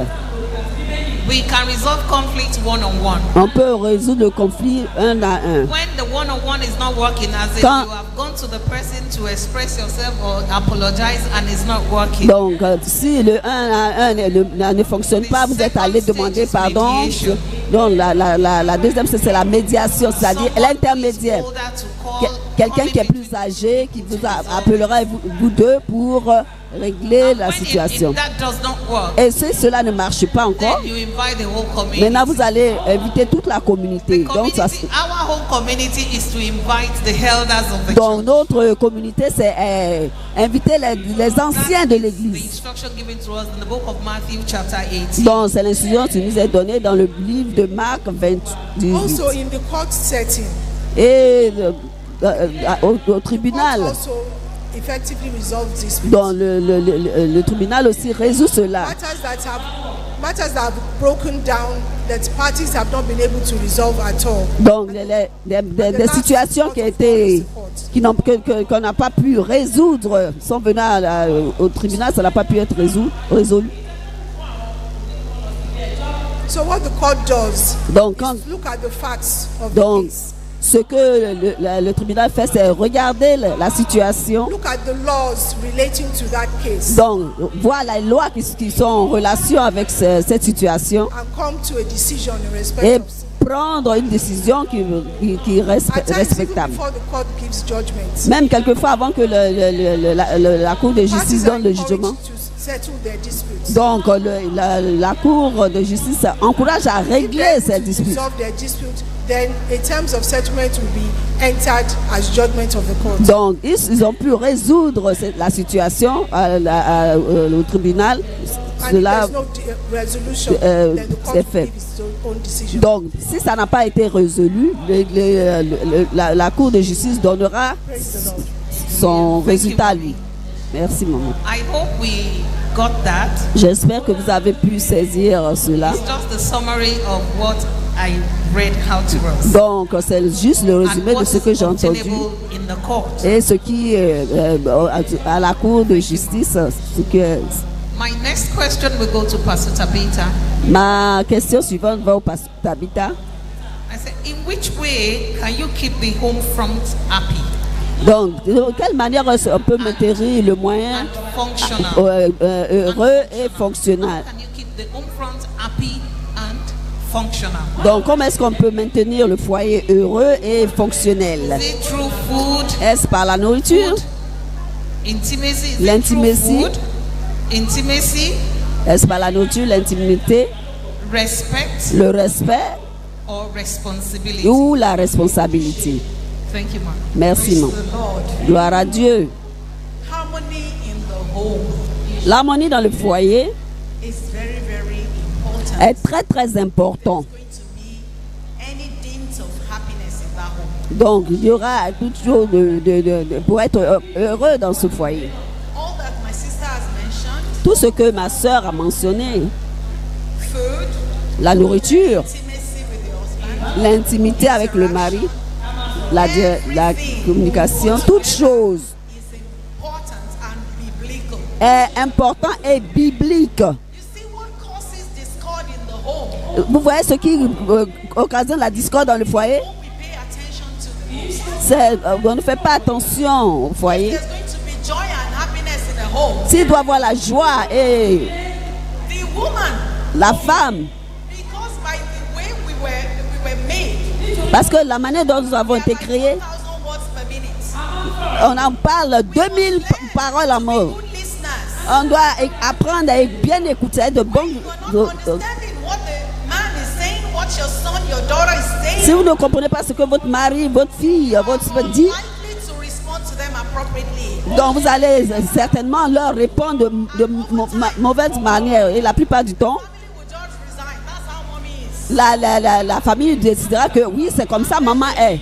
Speaker 5: we can resolve conflict one-on-one.
Speaker 2: on peut résoudre le conflit un à un.
Speaker 5: When the one-on-one is not working, as if
Speaker 2: Quand-
Speaker 5: you have gone to the person to express yourself or apologize and it's not working.
Speaker 2: Donc, si le 1 à 1 ne fonctionne pas, vous êtes allé demander pardon. Donc, la deuxième, c'est la médiation, c'est-à-dire
Speaker 5: Someone who is
Speaker 2: l'intermédiaire.
Speaker 5: older to call,
Speaker 2: Quelqu'un qui est
Speaker 5: come in
Speaker 2: plus âgé, qui vous appellera vous deux pour régler la
Speaker 5: When
Speaker 2: situation.
Speaker 5: if that does not work,
Speaker 2: Et si cela ne marche pas encore,
Speaker 5: then you invite the whole community.
Speaker 2: maintenant vous allez inviter toute la communauté.
Speaker 5: The
Speaker 2: Donc,
Speaker 5: community, our whole community is to invite the elders of the
Speaker 2: donc
Speaker 5: church.
Speaker 2: notre communauté, c'est inviter les anciens de
Speaker 5: The
Speaker 2: l'église.
Speaker 5: instruction given to us in the book of Matthew chapter 18.
Speaker 2: Donc, c'est l'instruction qui nous est donnée dans le livre de Marc 28.
Speaker 1: Also in the court setting,
Speaker 2: Et au tribunal,
Speaker 1: court also effectively resolve disputes.
Speaker 2: dans le tribunal aussi résout cela.
Speaker 1: Matters that have broken down, that parties have not been able to resolve at all.
Speaker 2: Donc, des situations qu'on n'a pas pu résoudre sont venues au tribunal, ça n'a pas pu être résolu.
Speaker 1: So what the court does
Speaker 2: Donc,
Speaker 1: is look at the facts of the
Speaker 2: donc
Speaker 1: case.
Speaker 2: ce que le tribunal fait, c'est regarder la situation.
Speaker 1: Look at the laws relating to that case
Speaker 2: Donc, voir les lois qui sont en relation avec cette situation
Speaker 1: and come to a decision in respect
Speaker 2: et
Speaker 1: of
Speaker 2: prendre une décision qui reste
Speaker 1: at times even
Speaker 2: respectable.
Speaker 1: before the court gives judgment.
Speaker 2: Même quelquefois avant que la Cour de justice
Speaker 1: Parties are
Speaker 2: donne le jugement.
Speaker 1: encouraged to settle their disputes.
Speaker 2: Donc, la Cour de justice encourage à
Speaker 1: If
Speaker 2: régler
Speaker 1: they're able
Speaker 2: ces
Speaker 1: to
Speaker 2: disputes.
Speaker 1: resolve their dispute, then a terms of settlement will be entered as judgment of the court.
Speaker 2: Donc, ils ont pu résoudre la situation au tribunal.
Speaker 1: And if
Speaker 2: Cela,
Speaker 1: there's no resolution,
Speaker 2: euh,
Speaker 1: then the court
Speaker 2: c'est
Speaker 1: will
Speaker 2: fait.
Speaker 1: give its own decision.
Speaker 2: donc, si ça n'a pas été résolu, la Cour de justice donnera
Speaker 1: Praise the Lord.
Speaker 2: son résultat à lui. Merci, maman.
Speaker 5: I hope we got that.
Speaker 2: J'espère que vous avez pu saisir cela.
Speaker 5: It's just the summary of what I read out to us.
Speaker 2: Donc, c'est juste le
Speaker 5: And
Speaker 2: résumé de
Speaker 5: what
Speaker 2: ce
Speaker 5: is
Speaker 2: que j'ai entendu.
Speaker 5: obtainable in the court.
Speaker 2: Et ce qui à la Cour de justice, ce que
Speaker 5: My next question will go to Pastor Tabitha.
Speaker 2: ma question suivante va au pasteur Tabitha.
Speaker 5: I said, in which way can you keep the home front happy?
Speaker 2: Donc, de quelle manière on peut maintenir le moyen
Speaker 5: and functional?
Speaker 2: heureux et fonctionnel?
Speaker 5: Can you keep the home front happy and functional?
Speaker 2: Donc, comment est-ce qu'on peut maintenir le foyer heureux et fonctionnel?
Speaker 5: Is it through food?
Speaker 2: Est-ce par la nourriture?
Speaker 5: Intimacy? Is it
Speaker 2: L'intimacy?
Speaker 5: through food? Intimacy?
Speaker 2: Est-ce par la nourriture, l'intimité,
Speaker 5: Respect?
Speaker 2: le respect
Speaker 5: Or responsibility?
Speaker 2: ou la responsabilité?
Speaker 5: Thank you, ma'am.
Speaker 2: Merci,
Speaker 6: Praise
Speaker 2: mon.
Speaker 6: the Lord.
Speaker 2: Gloire à Dieu.
Speaker 6: Harmony in the home
Speaker 2: L'harmonie dans le foyer
Speaker 6: is very, very important.
Speaker 2: est très, très important.
Speaker 6: Going to be any dint of happiness in that home.
Speaker 2: Donc, il y aura toute chose pour être heureux dans ce foyer.
Speaker 6: All that my sister has mentioned,
Speaker 2: Tout ce que ma sœur a mentionné,
Speaker 6: food,
Speaker 2: la nourriture,
Speaker 6: intimacy with the husband,
Speaker 2: l'intimité avec le mari, la communication, toute chose
Speaker 6: is important and biblical.
Speaker 2: est important et biblique.
Speaker 6: You see what causes discord in the home?
Speaker 2: Vous voyez ce qui occasionne la discorde dans le foyer?
Speaker 6: When we pay attention to the
Speaker 2: C'est on ne fait pas attention au foyer.
Speaker 6: there's going to be joy and happiness in the home.
Speaker 2: S'il doit avoir la joie et
Speaker 6: The woman,
Speaker 2: la femme,
Speaker 6: because by the way we were made,
Speaker 2: parce que la manière dont nous avons été créés,
Speaker 6: 1,000 words per minute.
Speaker 2: on en parle 2000 paroles à mot.
Speaker 6: Good listeners.
Speaker 2: On doit apprendre à bien écouter de bons.
Speaker 6: You are not understanding what the man is saying, what your son, your daughter is saying.
Speaker 2: Si vous ne comprenez pas ce que votre mari, votre fille, votre dit,
Speaker 6: Likely to respond to them appropriately.
Speaker 2: donc vous allez certainement leur répondre de mauvaise manière. Et la plupart du temps,
Speaker 6: Family will just resign. That's how mommy is.
Speaker 2: la famille décidera que oui, c'est comme ça, maman est.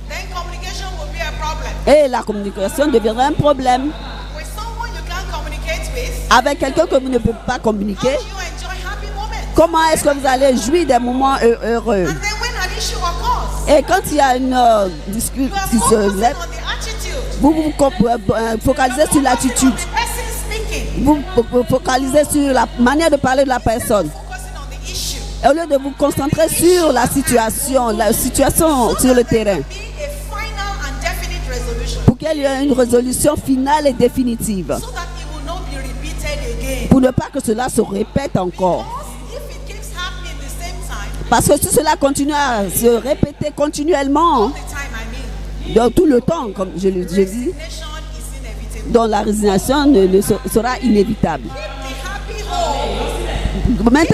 Speaker 6: Then communication will be a problem.
Speaker 2: Et la communication deviendra un problème.
Speaker 6: With someone you can't communicate with,
Speaker 2: Avec quelqu'un que vous ne pouvez pas
Speaker 6: how
Speaker 2: communiquer,
Speaker 6: do you enjoy happy moments?
Speaker 2: comment est-ce que vous allez jouir des moments heureux?
Speaker 6: And then when an issue occurs,
Speaker 2: Et quand il y a une discussion
Speaker 6: you are
Speaker 2: qui se
Speaker 6: focusing
Speaker 2: lève,
Speaker 6: on the attitude.
Speaker 2: vous vous focalisez sur l'attitude.
Speaker 6: The person speaking,
Speaker 2: Vous focalisez sur la manière de parler de la personne.
Speaker 6: focusing on the issue.
Speaker 2: Et au lieu de vous concentrer sur la situation sur le terrain,
Speaker 6: Be a final and definite resolution.
Speaker 2: pour qu'il y ait une résolution finale et définitive,
Speaker 6: So that it will not be repeated again.
Speaker 2: pour ne pas que cela se répète encore.
Speaker 6: If it keeps happening the same time,
Speaker 2: Parce que si cela continue à se répéter continuellement,
Speaker 6: all the time I mean,
Speaker 2: dans tout le temps, comme je dis,
Speaker 6: resignation is inevitable.
Speaker 2: dont la résignation sera inévitable.
Speaker 6: The happy home,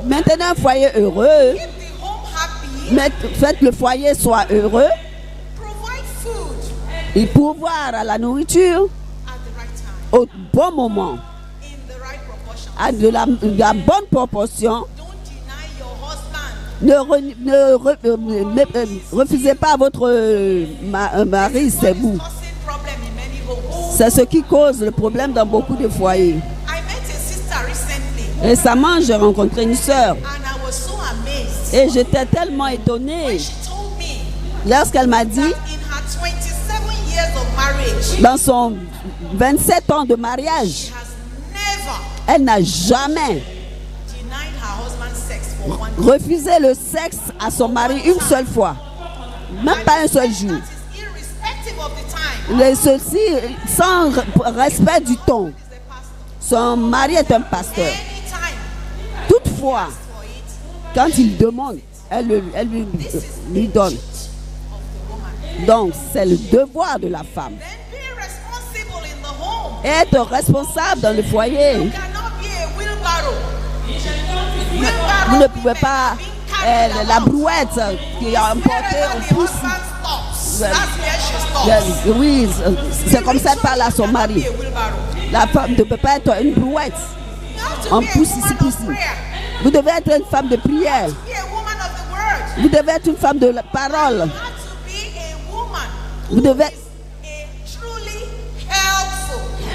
Speaker 2: Maintenez un foyer heureux,
Speaker 6: keep the home happy,
Speaker 2: faites le foyer soit heureux,
Speaker 6: provide food
Speaker 2: et pourvoir à la nourriture
Speaker 6: at the right time,
Speaker 2: au bon moment,
Speaker 6: in the right proportion.
Speaker 2: à de la bonne proportion.
Speaker 6: Don't deny your husband.
Speaker 2: Refusez pas votre mari, c'est vous.
Speaker 6: Causing problem in many homes.
Speaker 2: C'est ce qui cause le problème dans beaucoup de foyers.
Speaker 6: I met a sister recently,
Speaker 2: Récemment, j'ai rencontré une sœur
Speaker 6: and I was so amazed.
Speaker 2: et j'étais tellement étonnée
Speaker 6: She told me
Speaker 2: lorsqu'elle m'a dit,
Speaker 6: that in her 27 years of marriage,
Speaker 2: dans son 27 ans de mariage,
Speaker 6: she has never
Speaker 2: elle n'a jamais
Speaker 6: denied her husband sex for one day.
Speaker 2: refusé le sexe à son mari une seule fois, même pas un seul jour.
Speaker 6: That is irrespective of the time.
Speaker 2: Ceci sans respect du temps.
Speaker 6: He's a pastor.
Speaker 2: Son mari est un pasteur.
Speaker 6: Anytime
Speaker 2: Toutefois,
Speaker 6: for it,
Speaker 2: quand il demande, elle lui donne.
Speaker 6: of the woman.
Speaker 2: Donc, c'est le devoir de la femme.
Speaker 6: Then be responsible in the home.
Speaker 2: Être responsable dans le foyer.
Speaker 6: You cannot be a wheelbarrow.
Speaker 2: Vous ne pouvez pas la brouette qui a emporté au pouce. Oui, c'est comme ça qu'elle parle à son mari. La femme ne peut pas être une brouette. On pousse ici, pousse ici. Vous devez être une femme de prière. Vous devez être une femme de la parole. Vous devez,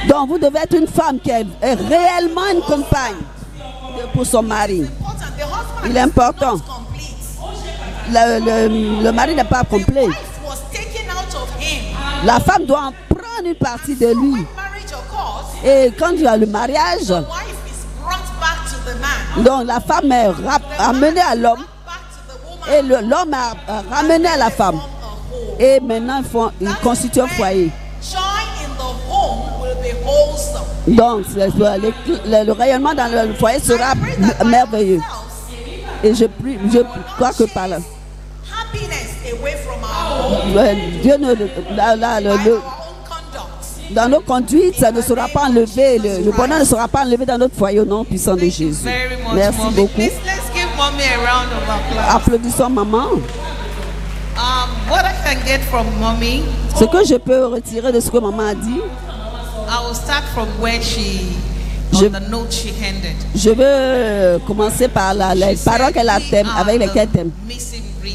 Speaker 2: donc vous devez être une femme qui est réellement une compagne pour son mari. Il est important. Le mari n'est pas complet. La femme doit en prendre une partie de lui. Et quand il y a le mariage, donc la femme est ramenée à l'homme et l'homme est ramené à la femme. Et maintenant, ils constituent un foyer.
Speaker 6: Joy in the home will be wholesome.
Speaker 2: Donc, le rayonnement dans le foyer sera merveilleux. Et je crois que par là,
Speaker 6: Happiness away from our home.
Speaker 2: Dieu
Speaker 6: By our own conduct.
Speaker 2: dans nos conduites, ça ne sera pas enlevé. Le bonheur ne sera pas enlevé dans notre foyer au nom puissant de
Speaker 5: Thank you
Speaker 2: Jésus.
Speaker 5: very much,
Speaker 2: Merci
Speaker 5: Mommy.
Speaker 2: beaucoup.
Speaker 5: Let's give Mommy a round of applause.
Speaker 2: Applaudissons maman.
Speaker 5: What I can get from Mommy,
Speaker 2: Ce que je peux retirer de ce que maman a dit,
Speaker 5: I will start from where
Speaker 2: Je-
Speaker 5: on the note she handed.
Speaker 2: je veux commencer par les
Speaker 5: She
Speaker 2: paroles
Speaker 5: said,
Speaker 2: qu'elle a
Speaker 5: "We
Speaker 2: thème,
Speaker 5: are
Speaker 2: avec lesquelles
Speaker 5: the
Speaker 2: t'aime.
Speaker 5: missing rib,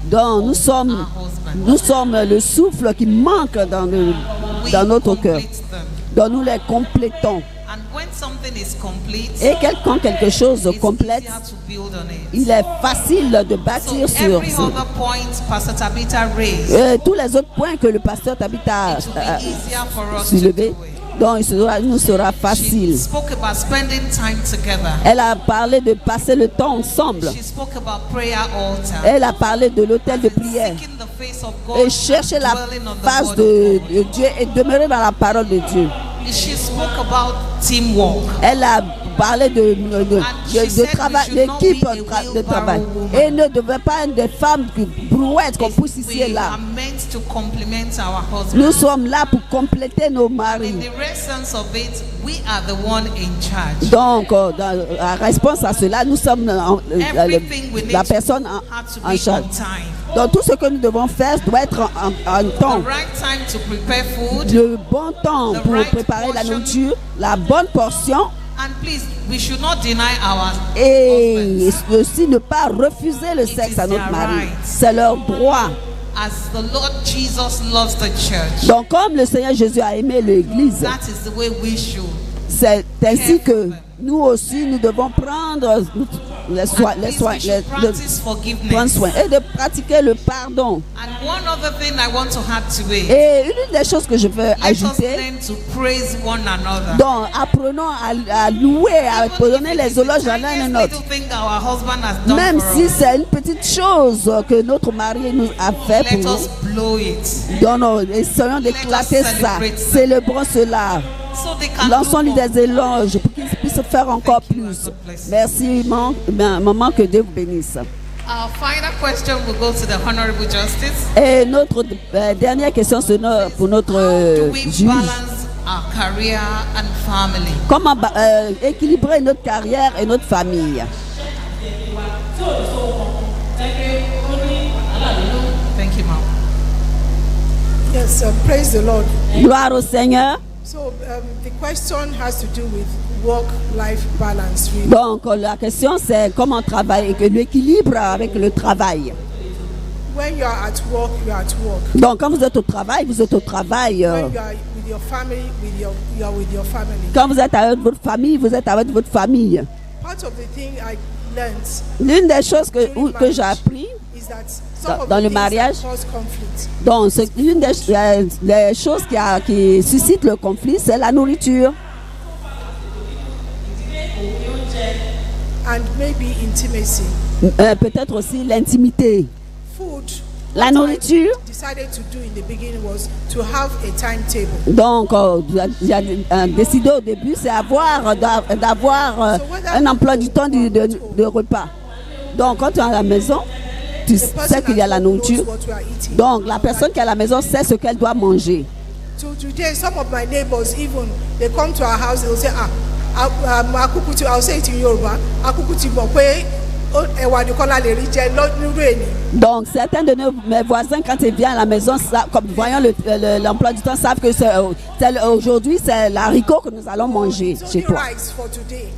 Speaker 2: Donc
Speaker 5: our
Speaker 2: nous
Speaker 5: husband.
Speaker 2: sommes le souffle qui manque dans
Speaker 5: We
Speaker 2: notre cœur.
Speaker 5: complete them.
Speaker 2: Donc nous les complétons.
Speaker 5: And when something is complete,
Speaker 2: Et quand quelque chose
Speaker 5: it's
Speaker 2: complète,
Speaker 5: easier to build on it.
Speaker 2: il est facile de
Speaker 5: So
Speaker 2: bâtir sur
Speaker 5: every other point Pastor Tabitha raised,
Speaker 2: tous les autres points que le pasteur Tabitha
Speaker 5: it will be easier for us
Speaker 2: a
Speaker 5: to do
Speaker 2: soulevés.
Speaker 5: it.
Speaker 2: Donc il nous sera
Speaker 5: She
Speaker 2: facile.
Speaker 5: spoke about spending time together.
Speaker 2: Elle a parlé de passer le temps ensemble.
Speaker 5: She spoke about prayer altar.
Speaker 2: Elle a parlé de l'autel de prière.
Speaker 5: Seeking the face of God
Speaker 2: Et chercher la
Speaker 5: and dwelling on the
Speaker 2: face
Speaker 5: word
Speaker 2: de
Speaker 5: of God.
Speaker 2: Dieu et demeurer dans la parole de Dieu.
Speaker 5: She spoke about teamwork.
Speaker 2: Elle a parlé de
Speaker 5: said
Speaker 2: travail,
Speaker 5: we should not
Speaker 2: d'équipe
Speaker 5: be a
Speaker 2: de travail.
Speaker 5: wheelbarrow
Speaker 2: Et ne devait pas être des femmes brouettes qu'on pousse ici et
Speaker 5: We
Speaker 2: là.
Speaker 5: are meant to complement our
Speaker 2: Nous
Speaker 5: husbands.
Speaker 2: sommes là pour compléter nos
Speaker 5: In
Speaker 2: maris.
Speaker 5: the real sense of it, we are the one in charge.
Speaker 2: Donc, en réponse à cela, nous sommes
Speaker 5: Everything we need
Speaker 2: la
Speaker 5: to
Speaker 2: personne
Speaker 5: do had to
Speaker 2: en
Speaker 5: be
Speaker 2: charge.
Speaker 5: on time.
Speaker 2: Donc, tout ce que nous devons faire doit être en
Speaker 5: The
Speaker 2: temps.
Speaker 5: right time to prepare food.
Speaker 2: Le bon temps
Speaker 5: The
Speaker 2: pour
Speaker 5: right
Speaker 2: préparer la
Speaker 5: portion.
Speaker 2: nourriture, la bonne portion
Speaker 5: And please, we should not deny our
Speaker 2: et
Speaker 5: husbands.
Speaker 2: aussi ne pas refuser le sexe à notre
Speaker 5: their
Speaker 2: mari.
Speaker 5: right.
Speaker 2: C'est leur droit.
Speaker 5: As the Lord Jesus loves the church,
Speaker 2: Donc, comme le Seigneur Jésus a aimé l'Église,
Speaker 5: that is the way we should.
Speaker 2: c'est ainsi que nous aussi, nous devons prendre les soins,
Speaker 5: And
Speaker 2: les
Speaker 5: please,
Speaker 2: soins,
Speaker 5: we should practice
Speaker 2: prendre
Speaker 5: forgiveness.
Speaker 2: soin et de pratiquer le pardon.
Speaker 5: And one other thing I want to add to it.
Speaker 2: Et une des choses que je veux
Speaker 5: Let us
Speaker 2: ajouter,
Speaker 5: learn to praise one another.
Speaker 2: donc apprenons à louer, à donner les éloges à l'un et l'autre.
Speaker 5: Little thing our husband has done
Speaker 2: Même
Speaker 5: for
Speaker 2: si
Speaker 5: us,
Speaker 2: c'est une petite chose que notre mari nous a fait
Speaker 5: let
Speaker 2: pour
Speaker 5: us blow it.
Speaker 2: nous, donc nous essayons d'éclater ça,
Speaker 5: celebrate ça.
Speaker 2: célébrons cela,
Speaker 5: So they can
Speaker 2: lançons-lui
Speaker 5: do more.
Speaker 2: des éloges pour qu'il puisse faire encore
Speaker 5: Thank you,
Speaker 2: plus.
Speaker 5: and God bless you.
Speaker 2: Merci, maman, que Dieu vous bénisse.
Speaker 5: Our final question will go to the Honorable Justice.
Speaker 2: Et notre dernière question, c'est pour notre
Speaker 5: Do we
Speaker 2: juge.
Speaker 5: balance our career and family?
Speaker 2: Comment équilibrer notre carrière et notre famille?
Speaker 5: Thank you, Mom.
Speaker 7: Yes, praise the Lord.
Speaker 2: Gloire au Seigneur.
Speaker 7: So the question has to do with work-life balance, really.
Speaker 2: Donc la question c'est comment travailler, que l'équilibre avec le travail.
Speaker 7: When you are at work, you are at work.
Speaker 2: Donc quand vous êtes au travail, vous êtes au travail.
Speaker 7: When you are with your family, you are with your family.
Speaker 2: Quand vous êtes avec votre famille, vous êtes avec votre famille.
Speaker 7: Part of the thing I learned
Speaker 2: L'une des choses que j'ai appris,
Speaker 7: is that some of
Speaker 2: dans
Speaker 7: the
Speaker 2: le
Speaker 7: things
Speaker 2: mariage,
Speaker 7: that cause conflict
Speaker 2: donc c'est l'une des choses qui suscite le conflit, c'est la nourriture.
Speaker 7: and maybe intimacy.
Speaker 2: Peut-être aussi l'intimité.
Speaker 7: Food.
Speaker 2: La
Speaker 7: what
Speaker 2: nourriture.
Speaker 7: I decided to do in the beginning was to have a timetable.
Speaker 2: Donc, j'ai décidé au début, c'est d'avoir un emploi du temps de repas. Donc, quand tu es à la maison, tu
Speaker 7: The
Speaker 2: sais
Speaker 7: person
Speaker 2: qu'il y a
Speaker 7: at
Speaker 2: la
Speaker 7: home knows
Speaker 2: nourriture.
Speaker 7: what we are eating.
Speaker 2: Donc, la personne qui est à la maison sait ce qu'elle doit manger.
Speaker 7: So today, some of my neighbors, even they come to our house, they'll say, akukuti, I'll say it in Yoruba, akukuti mokwe, ewa nikola le ri je nínú èní.
Speaker 2: Donc, certains de mes voisins, quand ils viennent à la maison, comme voyant l'emploi du temps, savent que aujourd'hui, c'est l'haricot que nous allons manger
Speaker 7: It's
Speaker 2: chez
Speaker 7: only
Speaker 2: toi.
Speaker 7: rice for today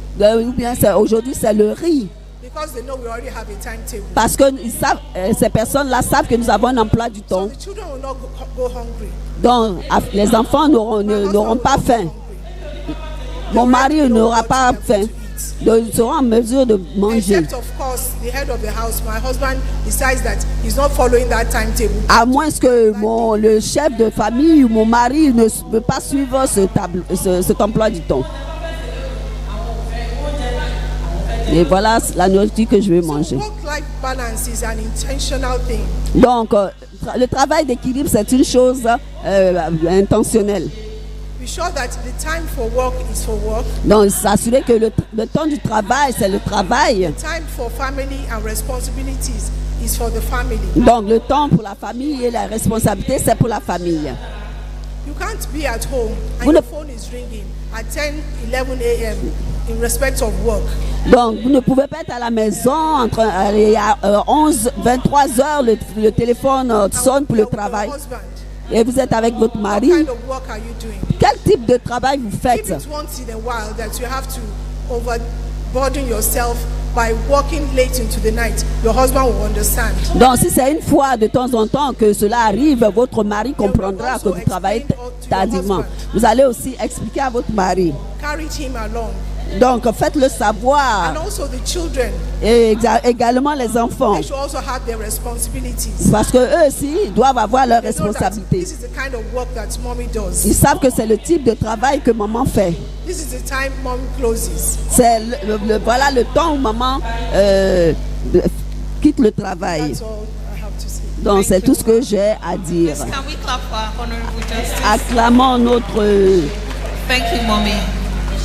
Speaker 2: Ou bien aujourd'hui, c'est le riz.
Speaker 7: because they know we already have a timetable.
Speaker 2: Parce que ils savent, ces personnes-là savent que nous avons un emploi du
Speaker 7: So
Speaker 2: temps.
Speaker 7: the children will not go hungry.
Speaker 2: Donc, les enfants n'auront pas faim. Mon mari n'aura pas faim. Donc, ils seront en mesure de manger.
Speaker 7: Except, of course, the head of the house, my husband, decides that he's not following that timetable.
Speaker 2: À moins que le chef de famille ou mon mari ne veut pas suivre cet emploi du temps. Et voilà la nourriture que je vais manger.
Speaker 7: Work-life balance is an intentional thing.
Speaker 2: Donc, le travail d'équilibre, c'est une chose intentionnelle.
Speaker 7: Be sure that the time for work is for work.
Speaker 2: Donc, s'assurer que le temps du travail, c'est le travail.
Speaker 7: Time for family and responsibilities is for the family.
Speaker 2: Donc, le temps pour la famille et la responsabilité, c'est pour la famille.
Speaker 7: You can't be at home and
Speaker 2: Vous
Speaker 7: your
Speaker 2: ne-
Speaker 7: phone is ringing at 10, 11 a.m. in respect of work.
Speaker 2: Donc, vous ne pouvez pas être à la maison entre à 11, 23 heures, le téléphone sonne pour le
Speaker 7: Your
Speaker 2: travail.
Speaker 7: husband,
Speaker 2: Et vous êtes avec votre
Speaker 7: what
Speaker 2: mari.
Speaker 7: kind of work are you doing?
Speaker 2: Quel type de travail vous
Speaker 7: If
Speaker 2: faites?
Speaker 7: it's once in a while that you have to overburden yourself by working late into the night, your husband will understand.
Speaker 2: Donc, si c'est une fois de temps en temps que cela arrive, votre mari comprendra que vous travaillez tardivement. Vous allez aussi expliquer à votre mari.
Speaker 7: Carry him along.
Speaker 2: Donc, faites-le savoir.
Speaker 7: And also the children,
Speaker 2: Et également les enfants.
Speaker 7: they should also have their responsibilities.
Speaker 2: Parce qu'eux aussi doivent avoir leurs
Speaker 7: They know that
Speaker 2: responsabilités.
Speaker 7: this is the kind of work that mommy does.
Speaker 2: Ils savent que c'est le type de travail que maman fait.
Speaker 7: This is the time mom closes.
Speaker 2: C'est voilà le temps où maman quitte le travail.
Speaker 7: That's all I have to say.
Speaker 2: Donc, c'est tout ce que j'ai à dire.
Speaker 5: Can we clap for our honorable justice?
Speaker 2: Acclamons notre
Speaker 5: Thank you, mommy.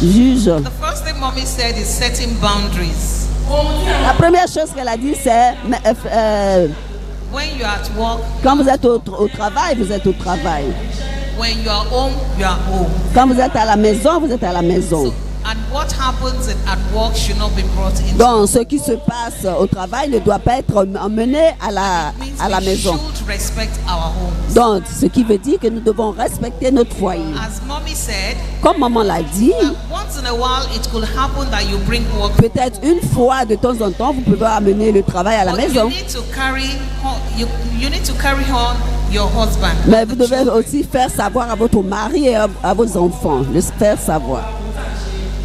Speaker 2: juge.
Speaker 5: The first thing mommy said is setting boundaries.
Speaker 2: La première chose qu'elle a dit, c'est
Speaker 5: When you're at work,
Speaker 2: quand vous êtes au travail, vous êtes au travail.
Speaker 5: when you are home, you are home.
Speaker 2: Quand vous êtes à la maison, vous êtes à la maison.
Speaker 5: And what happens at work should not be brought into.
Speaker 2: Donc, ce qui se passe au travail ne doit pas être emmené à la
Speaker 5: we
Speaker 2: maison.
Speaker 5: should respect our homes.
Speaker 2: Donc, ce qui veut dire que nous devons respecter notre foyer.
Speaker 5: As mommy said,
Speaker 2: Comme maman l'a dit,
Speaker 5: once in a while it could happen that you bring work,
Speaker 2: peut-être une fois de temps en temps, vous pouvez amener le travail à la
Speaker 5: but you
Speaker 2: maison.
Speaker 5: need to carry you need to carry on your husband.
Speaker 2: Mais vous devez aussi faire savoir à votre mari et à vos enfants, le faire savoir.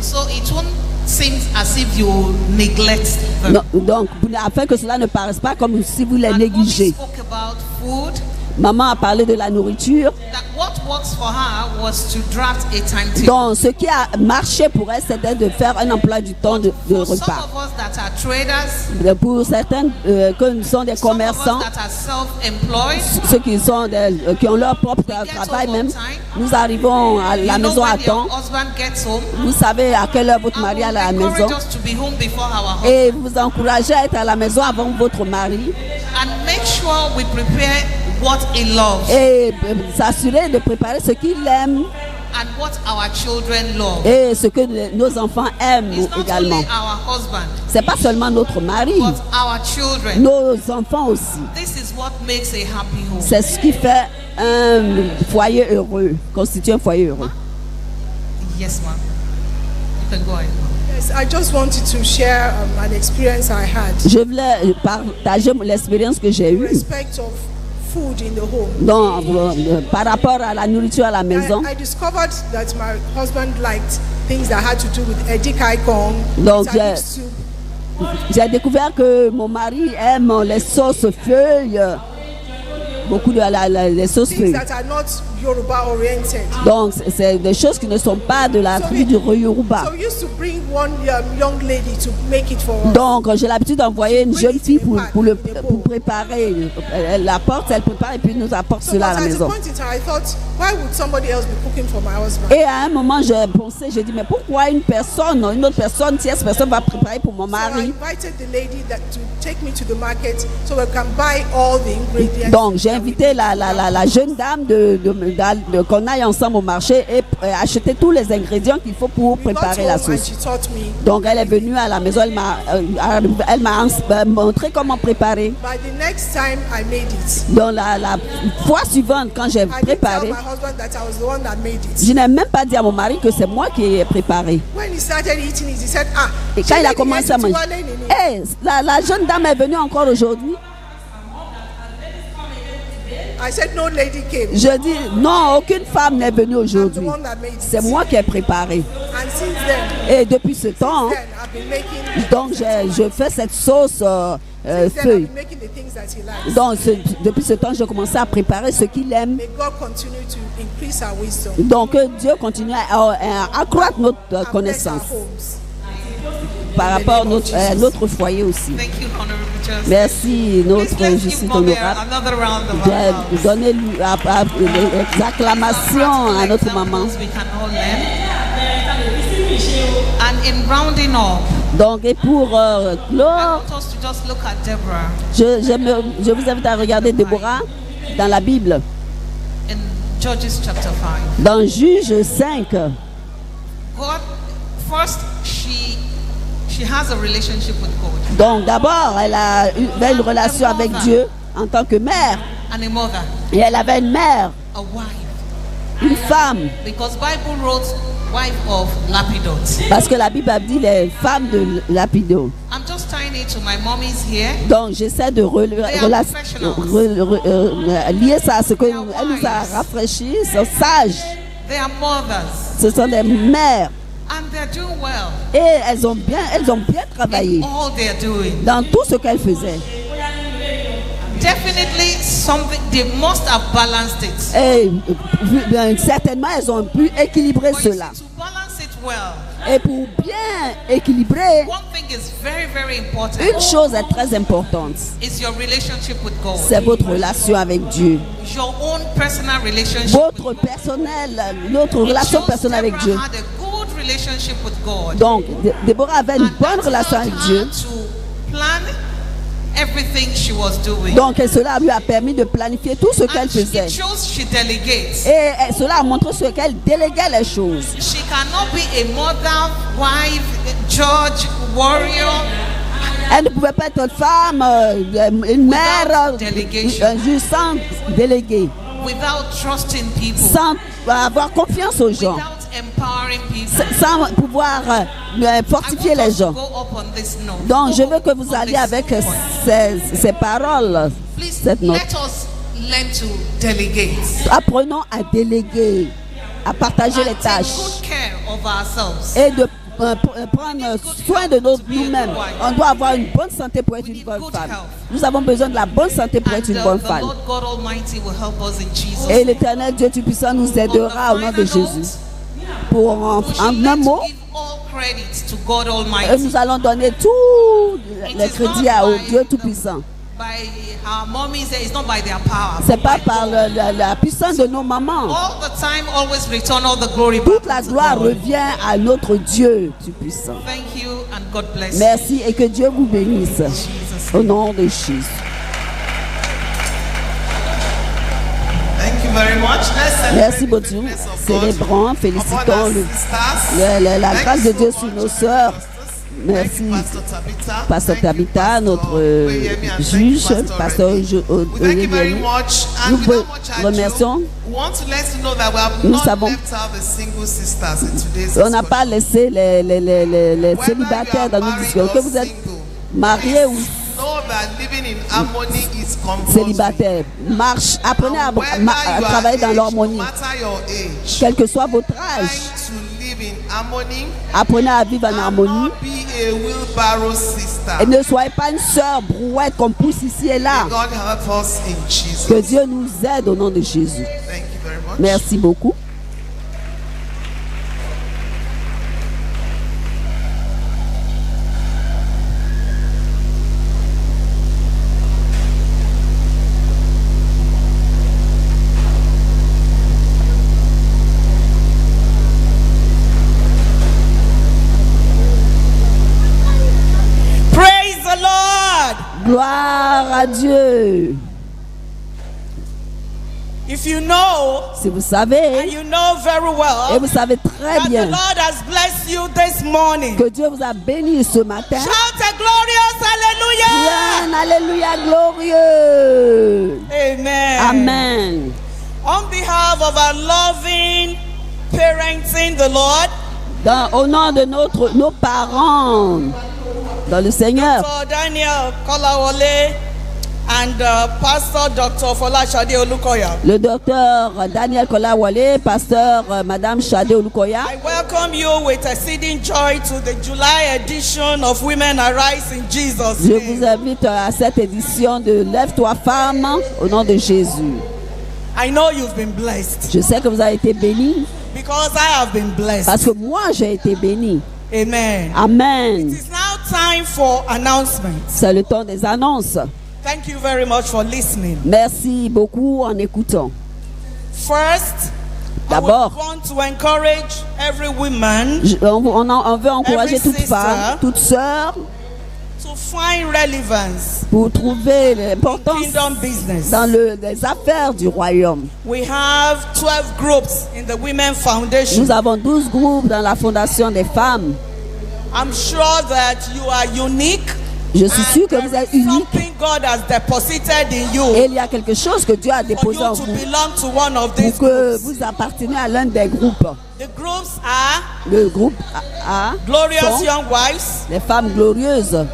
Speaker 5: So it won't seem as if you neglect them.
Speaker 2: Non, donc, afin que cela ne paraisse pas comme si vous les
Speaker 5: And mommy
Speaker 2: négligez.
Speaker 5: spoke about food.
Speaker 2: Maman a parlé de la nourriture.
Speaker 5: That what works for her was to draft a timetable.
Speaker 2: Donc, ce qui a marché pour elle, c'était de faire un emploi du temps de
Speaker 5: For some
Speaker 2: repas.
Speaker 5: of us that are traders,
Speaker 2: Pour certains que nous sommes des
Speaker 5: some of us
Speaker 2: commerçants,
Speaker 5: that are self-employed,
Speaker 2: ceux qui sont qui ont leur propre travail même, nous arrivons à la
Speaker 5: you know
Speaker 2: maison à
Speaker 5: when your
Speaker 2: temps.
Speaker 5: husband gets home,
Speaker 2: Vous savez à quelle heure votre
Speaker 5: I
Speaker 2: mari est à
Speaker 5: will
Speaker 2: la maison.
Speaker 5: encourage us to be home before our husband
Speaker 2: Et vous encouragez à être à la maison avant votre mari.
Speaker 5: and make sure we prepare what he loves
Speaker 2: Et s'assurer de préparer ce qu'il aime
Speaker 5: and what our children love.
Speaker 2: et ce que nos enfants aiment
Speaker 5: It's not
Speaker 2: également.
Speaker 5: only our husband,
Speaker 2: C'est pas seulement notre mari,
Speaker 5: but our children.
Speaker 2: nos enfants aussi.
Speaker 5: This is what makes a happy home.
Speaker 2: C'est ce qui fait un foyer heureux, constitue un foyer heureux.
Speaker 5: Yes, ma'am. You can go ahead, ma'am.
Speaker 7: Yes, I just wanted to share an experience I had.
Speaker 2: Je voulais partager l'expérience que j'ai eue
Speaker 7: Respect of food in the home.
Speaker 2: par rapport à la nourriture à la maison.
Speaker 7: I discovered that my husband liked things that had to do with edikaikong,
Speaker 2: Donc,
Speaker 7: bitter leaf soup.
Speaker 2: J'ai découvert que mon mari aime les sauces feuilles, beaucoup de les sauces
Speaker 7: Things
Speaker 2: feuilles.
Speaker 7: that are not Yoruba oriented.
Speaker 2: Donc, c'est des choses qui ne sont pas de la tribu du Yoruba.
Speaker 7: So we used to bring one young lady to make it for us.
Speaker 2: Donc, j'ai l'habitude d'envoyer une jeune fille pour préparer. Elle apporte, elle prépare et puis nous apporte
Speaker 7: So,
Speaker 2: cela à
Speaker 7: but
Speaker 2: la
Speaker 7: at a
Speaker 2: maison.
Speaker 7: point in time, I thought, why would somebody else be cooking for my husband?
Speaker 2: Et à un moment, j'ai pensé, j'ai dit, mais pourquoi une autre personne, tierce personne va préparer pour mon
Speaker 7: So I
Speaker 2: mari?
Speaker 7: invited the lady to take me to the market so we can buy all the ingredients.
Speaker 2: Donc, j'ai invité la jeune dame qu'on aille ensemble au marché et acheter tous les ingrédients qu'il faut pour
Speaker 7: We got
Speaker 2: préparer
Speaker 7: home
Speaker 2: la
Speaker 7: and
Speaker 2: sauce.
Speaker 7: she taught me.
Speaker 2: Donc, elle est venue à la maison, elle m'a montré comment préparer.
Speaker 7: By the next time I made it,
Speaker 2: Donc, la fois suivante, quand j'ai
Speaker 7: I didn't tell
Speaker 2: préparé,
Speaker 7: my husband that I was the one that made it.
Speaker 2: je n'ai même pas dit à mon mari que c'est moi qui ai préparé.
Speaker 7: When he started eating it, he said, ah,
Speaker 2: Et quand il a commencé à manger, hey, la jeune dame est venue encore aujourd'hui.
Speaker 7: I said, no lady came.
Speaker 2: Je dis, non, aucune femme n'est venue
Speaker 7: I'm the
Speaker 2: aujourd'hui.
Speaker 7: one that made it.
Speaker 2: C'est moi qui ai préparé.
Speaker 7: And since then,
Speaker 2: Et depuis ce temps,
Speaker 7: then I've been making.
Speaker 2: donc je fais cette sauce
Speaker 7: Since then, I've
Speaker 2: feuille.
Speaker 7: been making the things that he likes.
Speaker 2: Donc depuis ce temps, j'ai commencé à préparer ce qu'il aime.
Speaker 7: May God continue to increase our wisdom.
Speaker 2: Donc que Dieu continue à accroître notre
Speaker 7: and bless our
Speaker 2: connaissance
Speaker 7: homes.
Speaker 2: par rapport à notre foyer aussi.
Speaker 5: Thank you, Honorable Justice.
Speaker 2: Merci,
Speaker 5: Please,
Speaker 2: notre
Speaker 5: let's
Speaker 2: justice
Speaker 5: give mommy
Speaker 2: honorable.
Speaker 5: another round of applause.
Speaker 2: Donnez-lui des acclamations à notre maman.
Speaker 5: We can all learn. And in rounding up,
Speaker 2: Donc, et pour
Speaker 5: I
Speaker 2: clore,
Speaker 5: want us to just look at Deborah
Speaker 2: je vous invite à regarder Déborah dans la Bible,
Speaker 5: in Judges chapter 5.
Speaker 2: dans Juge 5.
Speaker 5: God, first, she has a relationship with God
Speaker 2: Donc, d'abord, elle avait une relation avec Dieu en tant que mère.
Speaker 5: and a mother,
Speaker 2: Et elle avait une mère,
Speaker 5: a wife.
Speaker 2: une femme.
Speaker 5: Because Bible wrote wife of Lapidot.
Speaker 2: Parce que la Bible a dit les femmes de Lapido.
Speaker 5: I'm just tying it to my mommies here.
Speaker 2: Donc, j'essaie de lier ça à ce qu'elle nous a rafraîchi. Sont sages.
Speaker 5: They are mothers
Speaker 2: Ce sont des mères.
Speaker 5: and they're doing well
Speaker 2: Et elles ont bien travaillé
Speaker 5: in all they're doing.
Speaker 2: dans tout ce qu'elles faisaient.
Speaker 5: Definitely something, they must have balanced it.
Speaker 2: Et certainement, elles ont pu équilibrer
Speaker 5: But you
Speaker 2: cela.
Speaker 5: see, to balance it well,
Speaker 2: Et pour bien équilibrer,
Speaker 5: one thing is very, very important.
Speaker 2: une chose est très importante.
Speaker 5: Is your relationship with God.
Speaker 2: C'est votre relation avec Dieu.
Speaker 5: Your own personal relationship
Speaker 2: Votre
Speaker 5: with God.
Speaker 2: personnel, notre
Speaker 5: It
Speaker 2: relation
Speaker 5: shows
Speaker 2: personnelle avec Dieu.
Speaker 5: Deborah had a good relationship with God.
Speaker 2: Donc, Déborah avait une
Speaker 5: And
Speaker 2: bonne
Speaker 5: that
Speaker 2: relation
Speaker 5: allowed
Speaker 2: avec
Speaker 5: her
Speaker 2: Dieu.
Speaker 5: to plan everything she was doing.
Speaker 2: Donc, et cela lui a permis de planifier tout ce qu'elle
Speaker 5: And
Speaker 2: faisait.
Speaker 5: it shows she delegates.
Speaker 2: Et cela a montré ce qu'elle déléguait les choses.
Speaker 5: She cannot be a mother, wife, judge, warrior.
Speaker 2: Elle ne pouvait pas être une femme, une mère,
Speaker 5: delegation.
Speaker 2: un juge sans déléguer,
Speaker 5: Without trusting people.
Speaker 2: sans avoir confiance aux gens,
Speaker 5: Without empowering people.
Speaker 2: sans pouvoir fortifier
Speaker 5: I want
Speaker 2: les
Speaker 5: us to
Speaker 2: gens.
Speaker 5: go up on this note.
Speaker 2: Donc, je
Speaker 5: Go
Speaker 2: veux que
Speaker 5: up
Speaker 2: vous
Speaker 5: on
Speaker 2: alliez
Speaker 5: this
Speaker 2: avec
Speaker 5: point.
Speaker 2: ces paroles,
Speaker 5: Please
Speaker 2: cette note.
Speaker 5: let us learn to delegate.
Speaker 2: Apprenons à déléguer, à partager les
Speaker 5: And take
Speaker 2: tâches
Speaker 5: good care of ourselves.
Speaker 2: et de prendre soin de nous-mêmes. On doit avoir une bonne santé pour être une bonne femme. Nous avons besoin de la bonne santé pour
Speaker 5: And
Speaker 2: être une bonne
Speaker 5: the
Speaker 2: femme.
Speaker 5: Lord God Almighty will help us in Jesus.
Speaker 2: Et l'Éternel Dieu Tout-Puissant nous aidera au nom de Jésus. Pour en
Speaker 5: We should
Speaker 2: un
Speaker 5: learn
Speaker 2: mot,
Speaker 5: to give all credit to God Almighty.
Speaker 2: nous allons donner tout le crédit au Dieu Tout-Puissant.
Speaker 5: By our mommies, it's not by their power.
Speaker 2: C'est
Speaker 5: but
Speaker 2: pas
Speaker 5: by
Speaker 2: par
Speaker 5: God.
Speaker 2: la puissance de nos mamans.
Speaker 5: All the time, always return all the glory back
Speaker 2: Toute la
Speaker 5: to
Speaker 2: gloire
Speaker 5: God.
Speaker 2: revient à notre Dieu Tout-Puissant.
Speaker 5: Thank you and God bless you.
Speaker 2: Merci et que Dieu vous bénisse. Au nom de Jésus.
Speaker 4: Thank you very much. Let's celebrate
Speaker 2: Merci
Speaker 4: the
Speaker 2: beaucoup.
Speaker 4: faithfulness of God
Speaker 2: Célébrons,
Speaker 4: upon
Speaker 2: félicitons
Speaker 4: our sisters.
Speaker 2: la
Speaker 4: Thank
Speaker 2: grâce
Speaker 4: you
Speaker 2: de Dieu
Speaker 4: so
Speaker 2: sur
Speaker 4: much,
Speaker 2: nos sœurs.
Speaker 4: sisters.
Speaker 2: Merci,
Speaker 4: Thank you, Pastor Tabitha.
Speaker 2: Pasteur
Speaker 4: Thank you,
Speaker 2: Tabitha,
Speaker 4: Pastor
Speaker 2: notre
Speaker 4: Oyemi, and thank you,
Speaker 2: juge,
Speaker 4: Pastor Reddy. Thank you very
Speaker 2: Oyemi.
Speaker 4: much.
Speaker 2: Nous
Speaker 4: And without much ado,
Speaker 2: remercions.
Speaker 4: we want to let you know that we have
Speaker 2: Nous
Speaker 4: not
Speaker 2: savons-
Speaker 4: left out the single sisters in today's
Speaker 2: On n'a pas
Speaker 4: discussion.
Speaker 2: laissé les
Speaker 4: Whether
Speaker 2: célibataires
Speaker 4: you
Speaker 2: dans
Speaker 4: are
Speaker 2: nos
Speaker 4: married
Speaker 2: discussions.
Speaker 4: or
Speaker 2: Que vous êtes
Speaker 4: single,
Speaker 2: marié ou
Speaker 4: know that living in harmony is compulsory.
Speaker 2: célibataire, apprenez
Speaker 4: And whether
Speaker 2: à
Speaker 4: you are
Speaker 2: travailler dans
Speaker 4: aged,
Speaker 2: l'harmonie.
Speaker 4: no matter your age,
Speaker 2: Quel que soit votre
Speaker 4: trying
Speaker 2: âge,
Speaker 4: to live in harmony
Speaker 2: apprenez à vivre en
Speaker 4: and
Speaker 2: harmonie.
Speaker 4: not be a wheelbarrow sister.
Speaker 2: Et ne soyez pas une sœur brouette qu'on pousse ici et là.
Speaker 4: May God help us in Jesus.
Speaker 2: Que Dieu nous aide au nom de Jésus.
Speaker 4: Thank you very much.
Speaker 2: Merci beaucoup.
Speaker 6: Praise the Lord.
Speaker 2: Gloire à Dieu.
Speaker 6: If you know,
Speaker 2: Si vous
Speaker 6: and
Speaker 2: savez,
Speaker 6: you know very
Speaker 2: et
Speaker 6: well,
Speaker 2: vous savez très
Speaker 6: that the
Speaker 2: bien
Speaker 6: Lord has blessed you this morning.
Speaker 2: que Dieu vous a béni ce matin.
Speaker 6: Shout a glorious hallelujah.
Speaker 2: Bien, alléluia, glorieux.
Speaker 6: Amen.
Speaker 2: Amen.
Speaker 6: On behalf of our loving parents in the Lord,
Speaker 2: Au nom de nos parents dans le Seigneur,
Speaker 6: Dr. Daniel Kolawole and Pastor Dr. Folashade Olukoya,
Speaker 2: le docteur Daniel Kolawole, pasteur Madame Shade Olukoya,
Speaker 6: I welcome you with exceeding joy to the July edition of Women Arise in Jesus'
Speaker 2: je vous
Speaker 6: name.
Speaker 2: invite à cette édition de Lève-toi femme au nom de Jésus.
Speaker 6: I know you've been blessed
Speaker 2: Je sais que vous avez été bénis
Speaker 6: because I have been blessed.
Speaker 2: parce que moi j'ai été béni.
Speaker 6: Amen.
Speaker 2: Amen.
Speaker 6: It is now time for announcements.
Speaker 2: C'est le temps des annonces.
Speaker 6: Thank you very much for listening.
Speaker 2: Merci beaucoup en écoutant.
Speaker 6: First,
Speaker 2: D'abord,
Speaker 6: I want to encourage every woman
Speaker 2: on veut encourager
Speaker 6: every
Speaker 2: toute
Speaker 6: sister
Speaker 2: femme, toute sœur,
Speaker 6: to find relevance
Speaker 2: pour trouver
Speaker 6: in
Speaker 2: l'importance
Speaker 6: kingdom business.
Speaker 2: dans les affaires du royaume.
Speaker 6: We have 12 groups in the Women Foundation.
Speaker 2: Nous avons 12 groupes dans la fondation des femmes.
Speaker 6: I'm sure that you are unique.
Speaker 2: Je suis sûre que
Speaker 6: and
Speaker 2: vous
Speaker 6: there
Speaker 2: êtes
Speaker 6: is
Speaker 2: unique
Speaker 6: something God has deposited in
Speaker 2: et
Speaker 6: you
Speaker 2: il y a quelque chose que Dieu a
Speaker 6: for
Speaker 2: déposé en
Speaker 6: you to
Speaker 2: vous
Speaker 6: belong to one of
Speaker 2: pour
Speaker 6: these
Speaker 2: que
Speaker 6: groups.
Speaker 2: vous appartenez à l'un des groupes.
Speaker 6: The groups are
Speaker 2: Le groupe A
Speaker 6: Glorious
Speaker 2: sont
Speaker 6: Young Wives,
Speaker 2: les femmes glorieuses,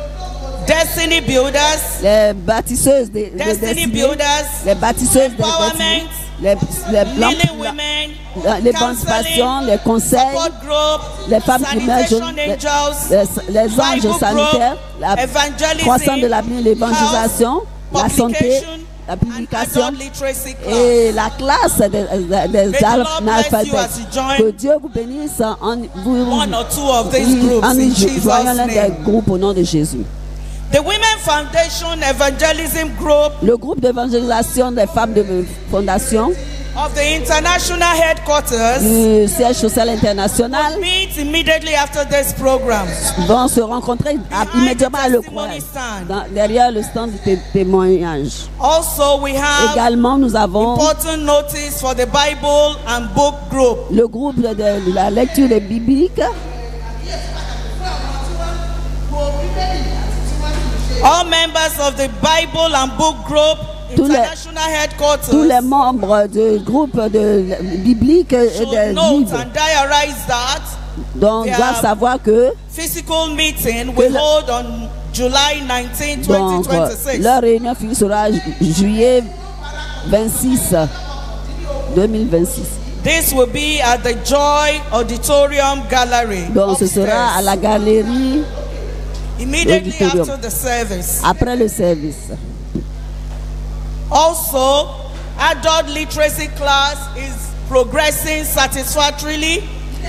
Speaker 6: Destiny Builders,
Speaker 2: les bâtisseuses de
Speaker 6: Destiny
Speaker 2: destinée,
Speaker 6: Builders,
Speaker 2: les bâtisseuses de
Speaker 6: Empowerment,
Speaker 2: destinée,
Speaker 6: Healing Women,
Speaker 2: l'émancipation, les conseils,
Speaker 6: Support Group,
Speaker 2: les femmes qui meurent,
Speaker 6: Sanitation Angels,
Speaker 2: les anges
Speaker 6: Bible
Speaker 2: sanitaires, la
Speaker 6: Evangelism,
Speaker 2: croissance de l'avenir, l'évangélisation,
Speaker 6: health,
Speaker 2: la santé,
Speaker 6: publication,
Speaker 2: la
Speaker 6: and
Speaker 2: publication
Speaker 6: adult literacy class.
Speaker 2: et la classe des
Speaker 6: the Lord bless you
Speaker 2: analphabètes.
Speaker 6: as you join
Speaker 2: Que Dieu vous bénisse en vous
Speaker 6: one or two of these groups
Speaker 2: en
Speaker 6: in Jesus'
Speaker 2: joignant l'un des
Speaker 6: name.
Speaker 2: groupes au nom de Jésus.
Speaker 6: The Women Foundation Evangelism Group
Speaker 2: Le groupe d'évangélisation des femmes de fondation
Speaker 6: of the international headquarters
Speaker 2: du siège social international
Speaker 6: meet immediately after this program.
Speaker 2: vont se rencontrer immédiatement à le croix, derrière le stand de témoignage.
Speaker 6: Also, we have
Speaker 2: Également, nous avons
Speaker 6: important notice for the Bible and book group.
Speaker 2: le groupe de la lecture des bibliques.
Speaker 6: All members of the Bible and book group
Speaker 2: Tous les-
Speaker 6: international headquarters
Speaker 2: Tous les membres du groupe de biblique et
Speaker 6: should
Speaker 2: des
Speaker 6: note
Speaker 2: livres
Speaker 6: and diarize that
Speaker 2: donc
Speaker 6: they
Speaker 2: doivent
Speaker 6: are
Speaker 2: savoir que
Speaker 6: physical meeting will hold on July 19,
Speaker 2: donc,
Speaker 6: 2026.
Speaker 2: leur réunion physique sera juillet 26 2026.
Speaker 6: This will be at the Joy Auditorium Gallery.
Speaker 2: Donc ce sera à la galerie
Speaker 6: Immediately
Speaker 2: Auditorium.
Speaker 6: after the service.
Speaker 2: après le service.
Speaker 6: Also, adult literacy class is progressing satisfactorily.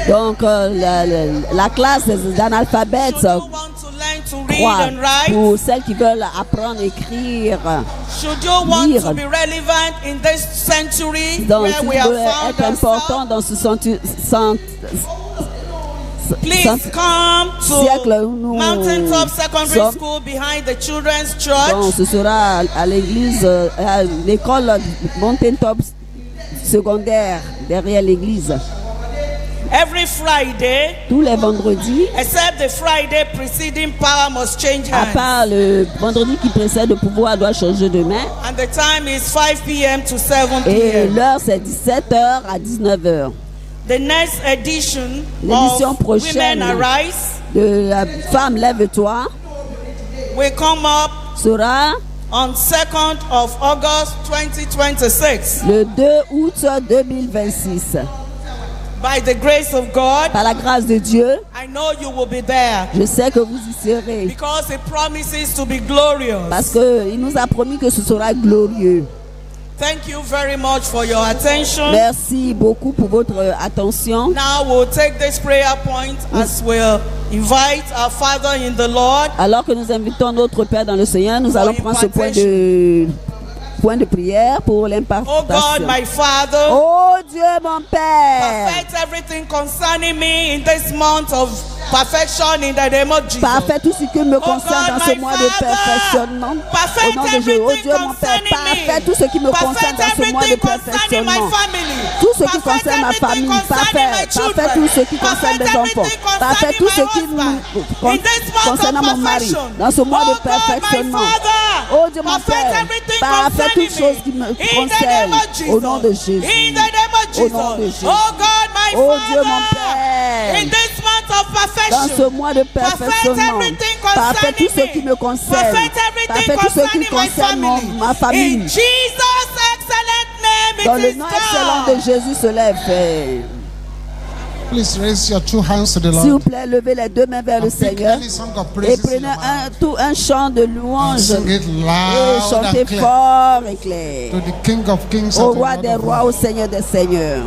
Speaker 2: Donc la classe des analphabètes
Speaker 6: Should you want to learn to read
Speaker 2: croit
Speaker 6: and write?
Speaker 2: pour celles qui veulent apprendre à écrire.
Speaker 6: Should you want
Speaker 2: lire.
Speaker 6: to be relevant in this century
Speaker 2: Donc
Speaker 6: where
Speaker 2: si
Speaker 6: we
Speaker 2: vous
Speaker 6: have
Speaker 2: voulez
Speaker 6: found
Speaker 2: être important
Speaker 6: ourselves?
Speaker 2: dans ce
Speaker 6: Please come
Speaker 2: siècle
Speaker 6: to
Speaker 2: où nous
Speaker 6: Mountaintop Secondary
Speaker 2: sommes.
Speaker 6: School behind the Children's
Speaker 2: Donc
Speaker 6: Church.
Speaker 2: ce sera à l'église, à l'école Mountaintop secondaire derrière l'église.
Speaker 6: Every Friday,
Speaker 2: Tous les vendredis,
Speaker 6: except the Friday preceding Power Must Change
Speaker 2: à
Speaker 6: Hands.
Speaker 2: part le vendredi qui précède, le pouvoir doit changer de main.
Speaker 6: And the time is 5 p.m. to 7
Speaker 2: Et
Speaker 6: p.m.
Speaker 2: l'heure c'est 17h à 19h.
Speaker 6: The next edition
Speaker 2: L'édition
Speaker 6: of
Speaker 2: prochaine
Speaker 6: Women Arise
Speaker 2: de la femme Lève-toi
Speaker 6: will come up
Speaker 2: sera
Speaker 6: on 2nd of August 2026.
Speaker 2: le 2 août 2026.
Speaker 6: By the grace of God,
Speaker 2: Par la grâce de Dieu,
Speaker 6: I know you will be there
Speaker 2: je sais que vous y serez.
Speaker 6: because it promises to be glorious.
Speaker 2: Parce qu'il nous a promis que ce sera glorieux.
Speaker 6: Thank you very much for your attention.
Speaker 2: Merci beaucoup pour votre attention.
Speaker 6: Now we'll take this prayer point as we'll invite our Father in the Lord.
Speaker 2: Alors que nous invitons notre Père dans le Seigneur, nous allons prendre ce point de prière pour
Speaker 6: Oh God,
Speaker 2: l'impartation.
Speaker 6: my Father,
Speaker 2: Oh Dieu mon Père,
Speaker 6: perfect everything concerning me in this month of perfection in the name of Jesus.
Speaker 2: parfait tout ce qui me concerne
Speaker 6: God,
Speaker 2: dans ce
Speaker 6: my
Speaker 2: mois de
Speaker 6: Father,
Speaker 2: perfectionnement.
Speaker 6: perfect
Speaker 2: Au nom de Jésus, oh
Speaker 6: everything
Speaker 2: Dieu mon Père,
Speaker 6: concerning me.
Speaker 2: parfait tout ce qui me concerne
Speaker 6: Perfect
Speaker 2: dans ce mois de
Speaker 6: everything concerning my
Speaker 2: perfectionnement.
Speaker 6: family.
Speaker 2: Tout ce qui
Speaker 6: Perfect
Speaker 2: concerne ma
Speaker 6: everything
Speaker 2: famille,
Speaker 6: concerning my
Speaker 2: parfait
Speaker 6: children.
Speaker 2: tout ce qui concerne
Speaker 6: Perfect
Speaker 2: mes enfants,
Speaker 6: everything
Speaker 2: parfait
Speaker 6: concerning
Speaker 2: tout
Speaker 6: my
Speaker 2: ce qui
Speaker 6: husband. In this month
Speaker 2: concerne
Speaker 6: of
Speaker 2: mon mari,
Speaker 6: perfection.
Speaker 2: dans ce mois
Speaker 6: Oh
Speaker 2: de
Speaker 6: God, my
Speaker 2: perfectionnement.
Speaker 6: Father,
Speaker 2: Oh Dieu mon
Speaker 6: perfect
Speaker 2: Père,
Speaker 6: everything
Speaker 2: parfait
Speaker 6: concerning
Speaker 2: toutes choses qui me
Speaker 6: me. In the
Speaker 2: concernent,
Speaker 6: name of Jesus.
Speaker 2: au nom de Jésus.
Speaker 6: In the name of
Speaker 2: Au nom de
Speaker 6: Jesus.
Speaker 2: Jésus.
Speaker 6: Oh God, my
Speaker 2: Oh
Speaker 6: Father,
Speaker 2: Dieu mon Père,
Speaker 6: in this month of
Speaker 2: dans
Speaker 6: perfection.
Speaker 2: ce mois de perfectionnement,
Speaker 6: everything
Speaker 2: parfait tout ce
Speaker 6: concerning
Speaker 2: qui
Speaker 6: me.
Speaker 2: me concerne,
Speaker 6: Perfect everything
Speaker 2: parfait tout ce qui
Speaker 6: concerning my
Speaker 2: concerne
Speaker 6: family.
Speaker 2: ma famille.
Speaker 6: In Jesus' excellent name,
Speaker 2: Dans
Speaker 6: it
Speaker 2: le
Speaker 6: is
Speaker 2: nom excellent
Speaker 6: done.
Speaker 2: de Jésus, cela est fait.
Speaker 8: Please raise your two hands to the
Speaker 2: S'il vous
Speaker 8: Lord.
Speaker 2: plaît, levez les deux mains vers le
Speaker 8: And pick
Speaker 2: Seigneur
Speaker 8: any song of
Speaker 2: et
Speaker 8: praises in
Speaker 2: prenez
Speaker 8: your mouth
Speaker 2: un chant de
Speaker 8: and
Speaker 2: louange
Speaker 8: sing it
Speaker 2: et
Speaker 8: loud
Speaker 2: chantez
Speaker 8: and clear
Speaker 2: fort et clair
Speaker 8: to the King of Kings
Speaker 2: au
Speaker 8: and the
Speaker 2: roi
Speaker 8: Lord
Speaker 2: des
Speaker 8: of
Speaker 2: rois,
Speaker 8: Lords.
Speaker 2: au Seigneur des seigneurs.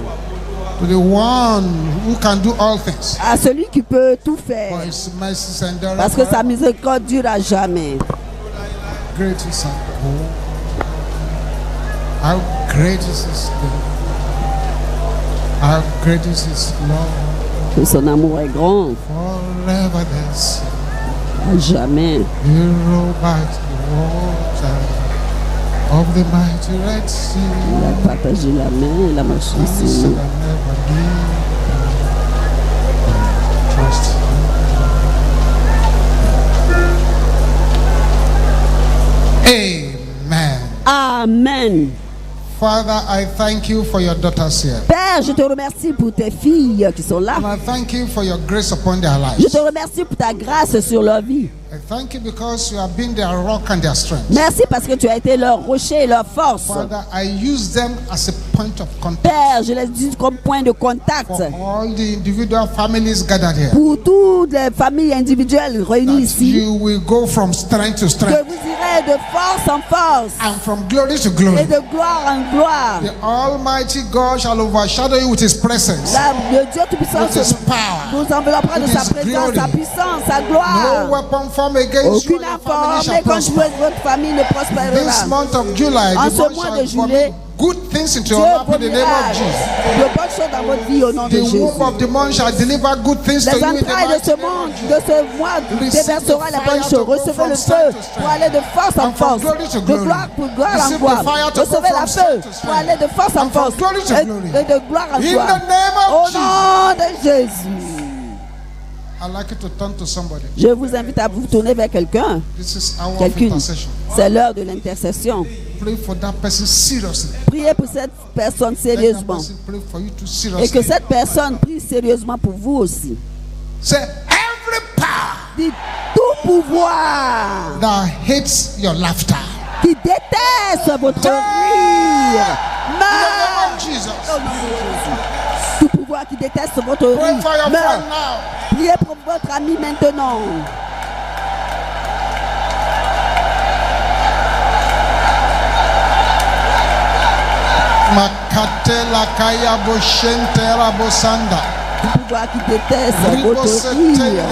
Speaker 8: To the one who can do all things.
Speaker 2: À celui qui peut tout
Speaker 8: For
Speaker 2: faire.
Speaker 8: his mercies endure
Speaker 2: Parce que sa
Speaker 8: forever.
Speaker 2: miséricorde dure à jamais.
Speaker 8: Great is our God. How great is his love. How great is his love.
Speaker 2: Que son amour est grand.
Speaker 8: Forever there's
Speaker 2: À jamais.
Speaker 8: hero by the water of the mighty Red Sea.
Speaker 2: Il a partagé la main, il a marché
Speaker 8: He
Speaker 2: ici.
Speaker 8: said, I never leave. Trust him. Amen.
Speaker 2: Amen.
Speaker 8: Father, I thank you for your daughters here.
Speaker 2: Père, je te remercie pour tes filles qui sont là.
Speaker 8: And I thank you for your grace upon their
Speaker 2: Je
Speaker 8: lives.
Speaker 2: te remercie pour ta grâce sur leur vie.
Speaker 8: I thank you because you have been their rock and their strength.
Speaker 2: Merci parce que tu as été leur rocher et leur force.
Speaker 8: Father, I use them as a point of contact
Speaker 2: Père, je les dis comme point de contact
Speaker 8: for all the individual families gathered here.
Speaker 2: pour toutes les familles individuelles réunies
Speaker 8: That
Speaker 2: ici.
Speaker 8: you will go from strength to
Speaker 2: Que
Speaker 8: strength
Speaker 2: vous irez de force en force
Speaker 8: and from glory to
Speaker 2: et
Speaker 8: glory.
Speaker 2: de gloire en gloire.
Speaker 8: The Almighty God shall overshadow you with His presence,
Speaker 2: Le Dieu Tout-Puissant
Speaker 8: with His power.
Speaker 2: nous enveloppera de
Speaker 8: with
Speaker 2: sa
Speaker 8: His
Speaker 2: présence,
Speaker 8: glory.
Speaker 2: sa puissance, sa
Speaker 8: No
Speaker 2: gloire.
Speaker 8: weapon formed against you
Speaker 2: Aucune
Speaker 8: and your family
Speaker 2: informée
Speaker 8: shall
Speaker 2: contre
Speaker 8: prosper.
Speaker 2: votre famille ne
Speaker 8: This
Speaker 2: prospérera.
Speaker 8: month of July,
Speaker 2: En
Speaker 8: the
Speaker 2: ce
Speaker 8: Lord
Speaker 2: mois de
Speaker 8: shall
Speaker 2: juillet,
Speaker 8: permit good things into
Speaker 2: Dieu
Speaker 8: your life in the name
Speaker 2: promira
Speaker 8: of Jesus.
Speaker 2: de bonnes choses dans votre vie au nom de
Speaker 8: The
Speaker 2: Jésus.
Speaker 8: womb of the month shall deliver good things to
Speaker 2: Les
Speaker 8: you in the
Speaker 2: entrailles de
Speaker 8: mighty
Speaker 2: ce
Speaker 8: name
Speaker 2: monde,
Speaker 8: of Jesus.
Speaker 2: de ce mois, déversera les bonnes choses. Recevez le feu pour aller de force en
Speaker 8: And from
Speaker 2: force,
Speaker 8: glory to
Speaker 2: de
Speaker 8: glory.
Speaker 2: gloire pour gloire en
Speaker 8: Receive the
Speaker 2: gloire.
Speaker 8: fire to go
Speaker 2: Recevez la
Speaker 8: from
Speaker 2: feu
Speaker 8: strength to
Speaker 2: pour
Speaker 8: strength.
Speaker 2: aller de force en
Speaker 8: And from
Speaker 2: force
Speaker 8: glory to glory.
Speaker 2: et de gloire en
Speaker 8: In
Speaker 2: gloire.
Speaker 8: the name of
Speaker 2: Au
Speaker 8: Jesus.
Speaker 2: nom de Jésus.
Speaker 8: I'd like you to turn to somebody.
Speaker 2: Je vous invite à vous tourner vers quelqu'un,
Speaker 8: This is hour of
Speaker 2: quelqu'une.
Speaker 8: intercession.
Speaker 2: C'est l'heure de l'intercession.
Speaker 8: Pray for that person seriously.
Speaker 2: Priez pour cette personne
Speaker 8: Let that
Speaker 2: sérieusement.
Speaker 8: person pray for you too
Speaker 2: Et
Speaker 8: seriously.
Speaker 2: que cette personne prie sérieusement pour vous aussi.
Speaker 8: Say every power
Speaker 2: Dit tout pouvoir
Speaker 8: that hates your laughter.
Speaker 2: qui déteste votre rire.
Speaker 8: In the name
Speaker 2: Meurt.
Speaker 8: of Jesus.
Speaker 2: Au nom de Jésus. Tout pouvoir qui déteste votre
Speaker 8: Pray
Speaker 2: rire.
Speaker 8: for your
Speaker 2: Meurt.
Speaker 8: friend now.
Speaker 2: Priez pour votre ami maintenant.
Speaker 8: Makatela kaya boshentera bosanda.
Speaker 2: Tout pouvoir qui déteste votre rire.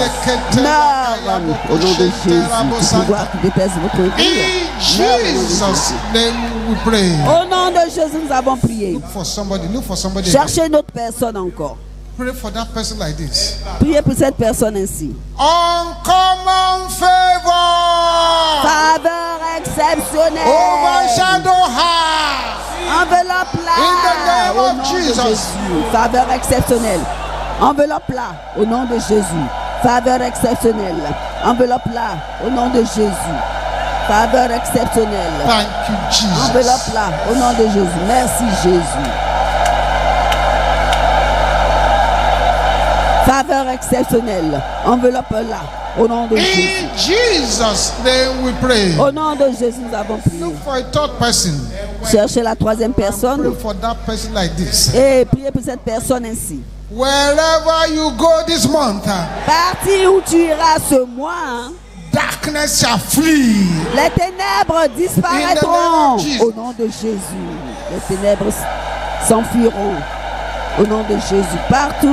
Speaker 2: Meurt. Au nom de Jésus. Tout pouvoir qui déteste votre rire.
Speaker 8: In
Speaker 2: Meurt au nom de
Speaker 8: Jesus'
Speaker 2: Jésus.
Speaker 8: name we pray.
Speaker 2: Au nom de Jésus, nous avons prié.
Speaker 8: Look for somebody. Look for somebody.
Speaker 2: Cherchez une autre personne encore.
Speaker 8: Pray for that person like this.
Speaker 2: Priez pour cette personne ainsi.
Speaker 8: Uncommon favor.
Speaker 2: Faveur exceptionnelle.
Speaker 8: Overshadow her.
Speaker 2: Enveloppe-la.
Speaker 8: In the name
Speaker 2: Au
Speaker 8: of
Speaker 2: nom de
Speaker 8: Jesus.
Speaker 2: Jésus. Faveur exceptionnelle. Enveloppe-la au nom de Jésus. Faveur exceptionnelle. Enveloppe-la au nom de Jésus. Faveur exceptionnelle.
Speaker 8: Thank you, Jesus.
Speaker 2: Enveloppe-la au nom de Jésus. Merci Jésus. Faveur exceptionnelle. Enveloppe-la au nom de Jésus.
Speaker 8: In Jesus' name we pray.
Speaker 2: Au nom de Jésus, nous avons prié.
Speaker 8: Look for a third person.
Speaker 2: Cherchez la troisième
Speaker 8: Pray
Speaker 2: personne
Speaker 8: for that person like this.
Speaker 2: et priez pour cette personne ainsi.
Speaker 8: Wherever you go this month,
Speaker 2: Parti où tu iras ce mois,
Speaker 8: darkness shall flee.
Speaker 2: les ténèbres
Speaker 8: In the
Speaker 2: disparaîtront.
Speaker 8: name of Jesus.
Speaker 2: Au nom de Jésus, les ténèbres s'enfuiront. Au nom de Jésus, partout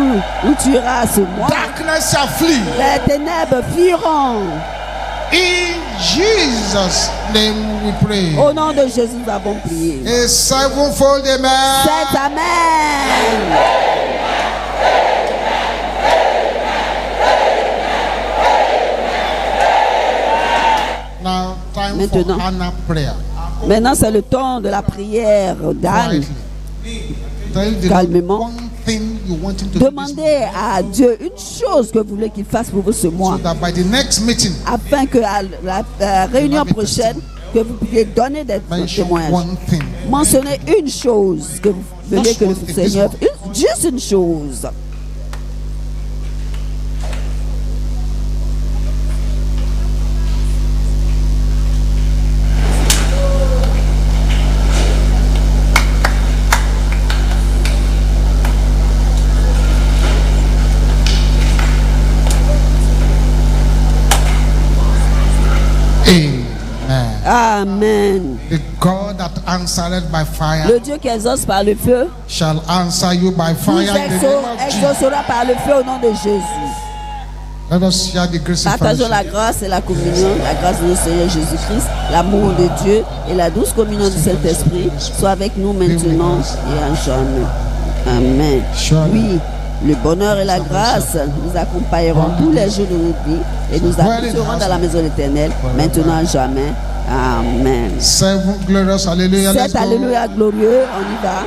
Speaker 2: où tu iras ce mois,
Speaker 8: Darkness shall flee.
Speaker 2: les ténèbres fuiront.
Speaker 8: In Jesus' name we pray.
Speaker 2: Au nom de Jésus, nous avons prié.
Speaker 8: A sevenfold amen.
Speaker 2: C'est Amen.
Speaker 8: Now, time
Speaker 2: Maintenant.
Speaker 8: for Hannah prayer.
Speaker 2: Maintenant, c'est le temps de la prière d'Anne.
Speaker 8: Quietly. Tell the
Speaker 2: Calmement.
Speaker 8: Lord one thing you want him to do this month,
Speaker 2: Demandez à Dieu une chose que vous voulez qu'il fasse pour vous ce mois,
Speaker 8: so that by the next meeting,
Speaker 2: afin que à la réunion prochaine, que vous puissiez donner des
Speaker 8: mention
Speaker 2: témoignages.
Speaker 8: one thing.
Speaker 2: Mentionnez une chose que vous voulez que le Seigneur, juste une chose.
Speaker 8: Amen.
Speaker 2: Amen. Amen.
Speaker 8: The God that answered by fire
Speaker 2: Le Dieu qui exauce par le feu
Speaker 8: shall answer you by
Speaker 2: vous
Speaker 8: fire in the name of Jesus.
Speaker 2: exaucera par le feu au nom de Jésus.
Speaker 8: Let us share the grace and
Speaker 2: Partageons la
Speaker 8: fellowship.
Speaker 2: grâce et la communion, la grâce de notre Seigneur Jésus-Christ, l'amour de Dieu et la douce communion du Saint-Esprit soit avec nous maintenant et à jamais. Amen. Oui, le bonheur et la grâce nous accompagneront tous les jours de notre vie et nous habiterons dans la maison éternelle maintenant à jamais. Amen.
Speaker 8: 7 glorious hallelujah. Let's
Speaker 2: Cet
Speaker 8: go.
Speaker 2: alléluia glorieux, on y va.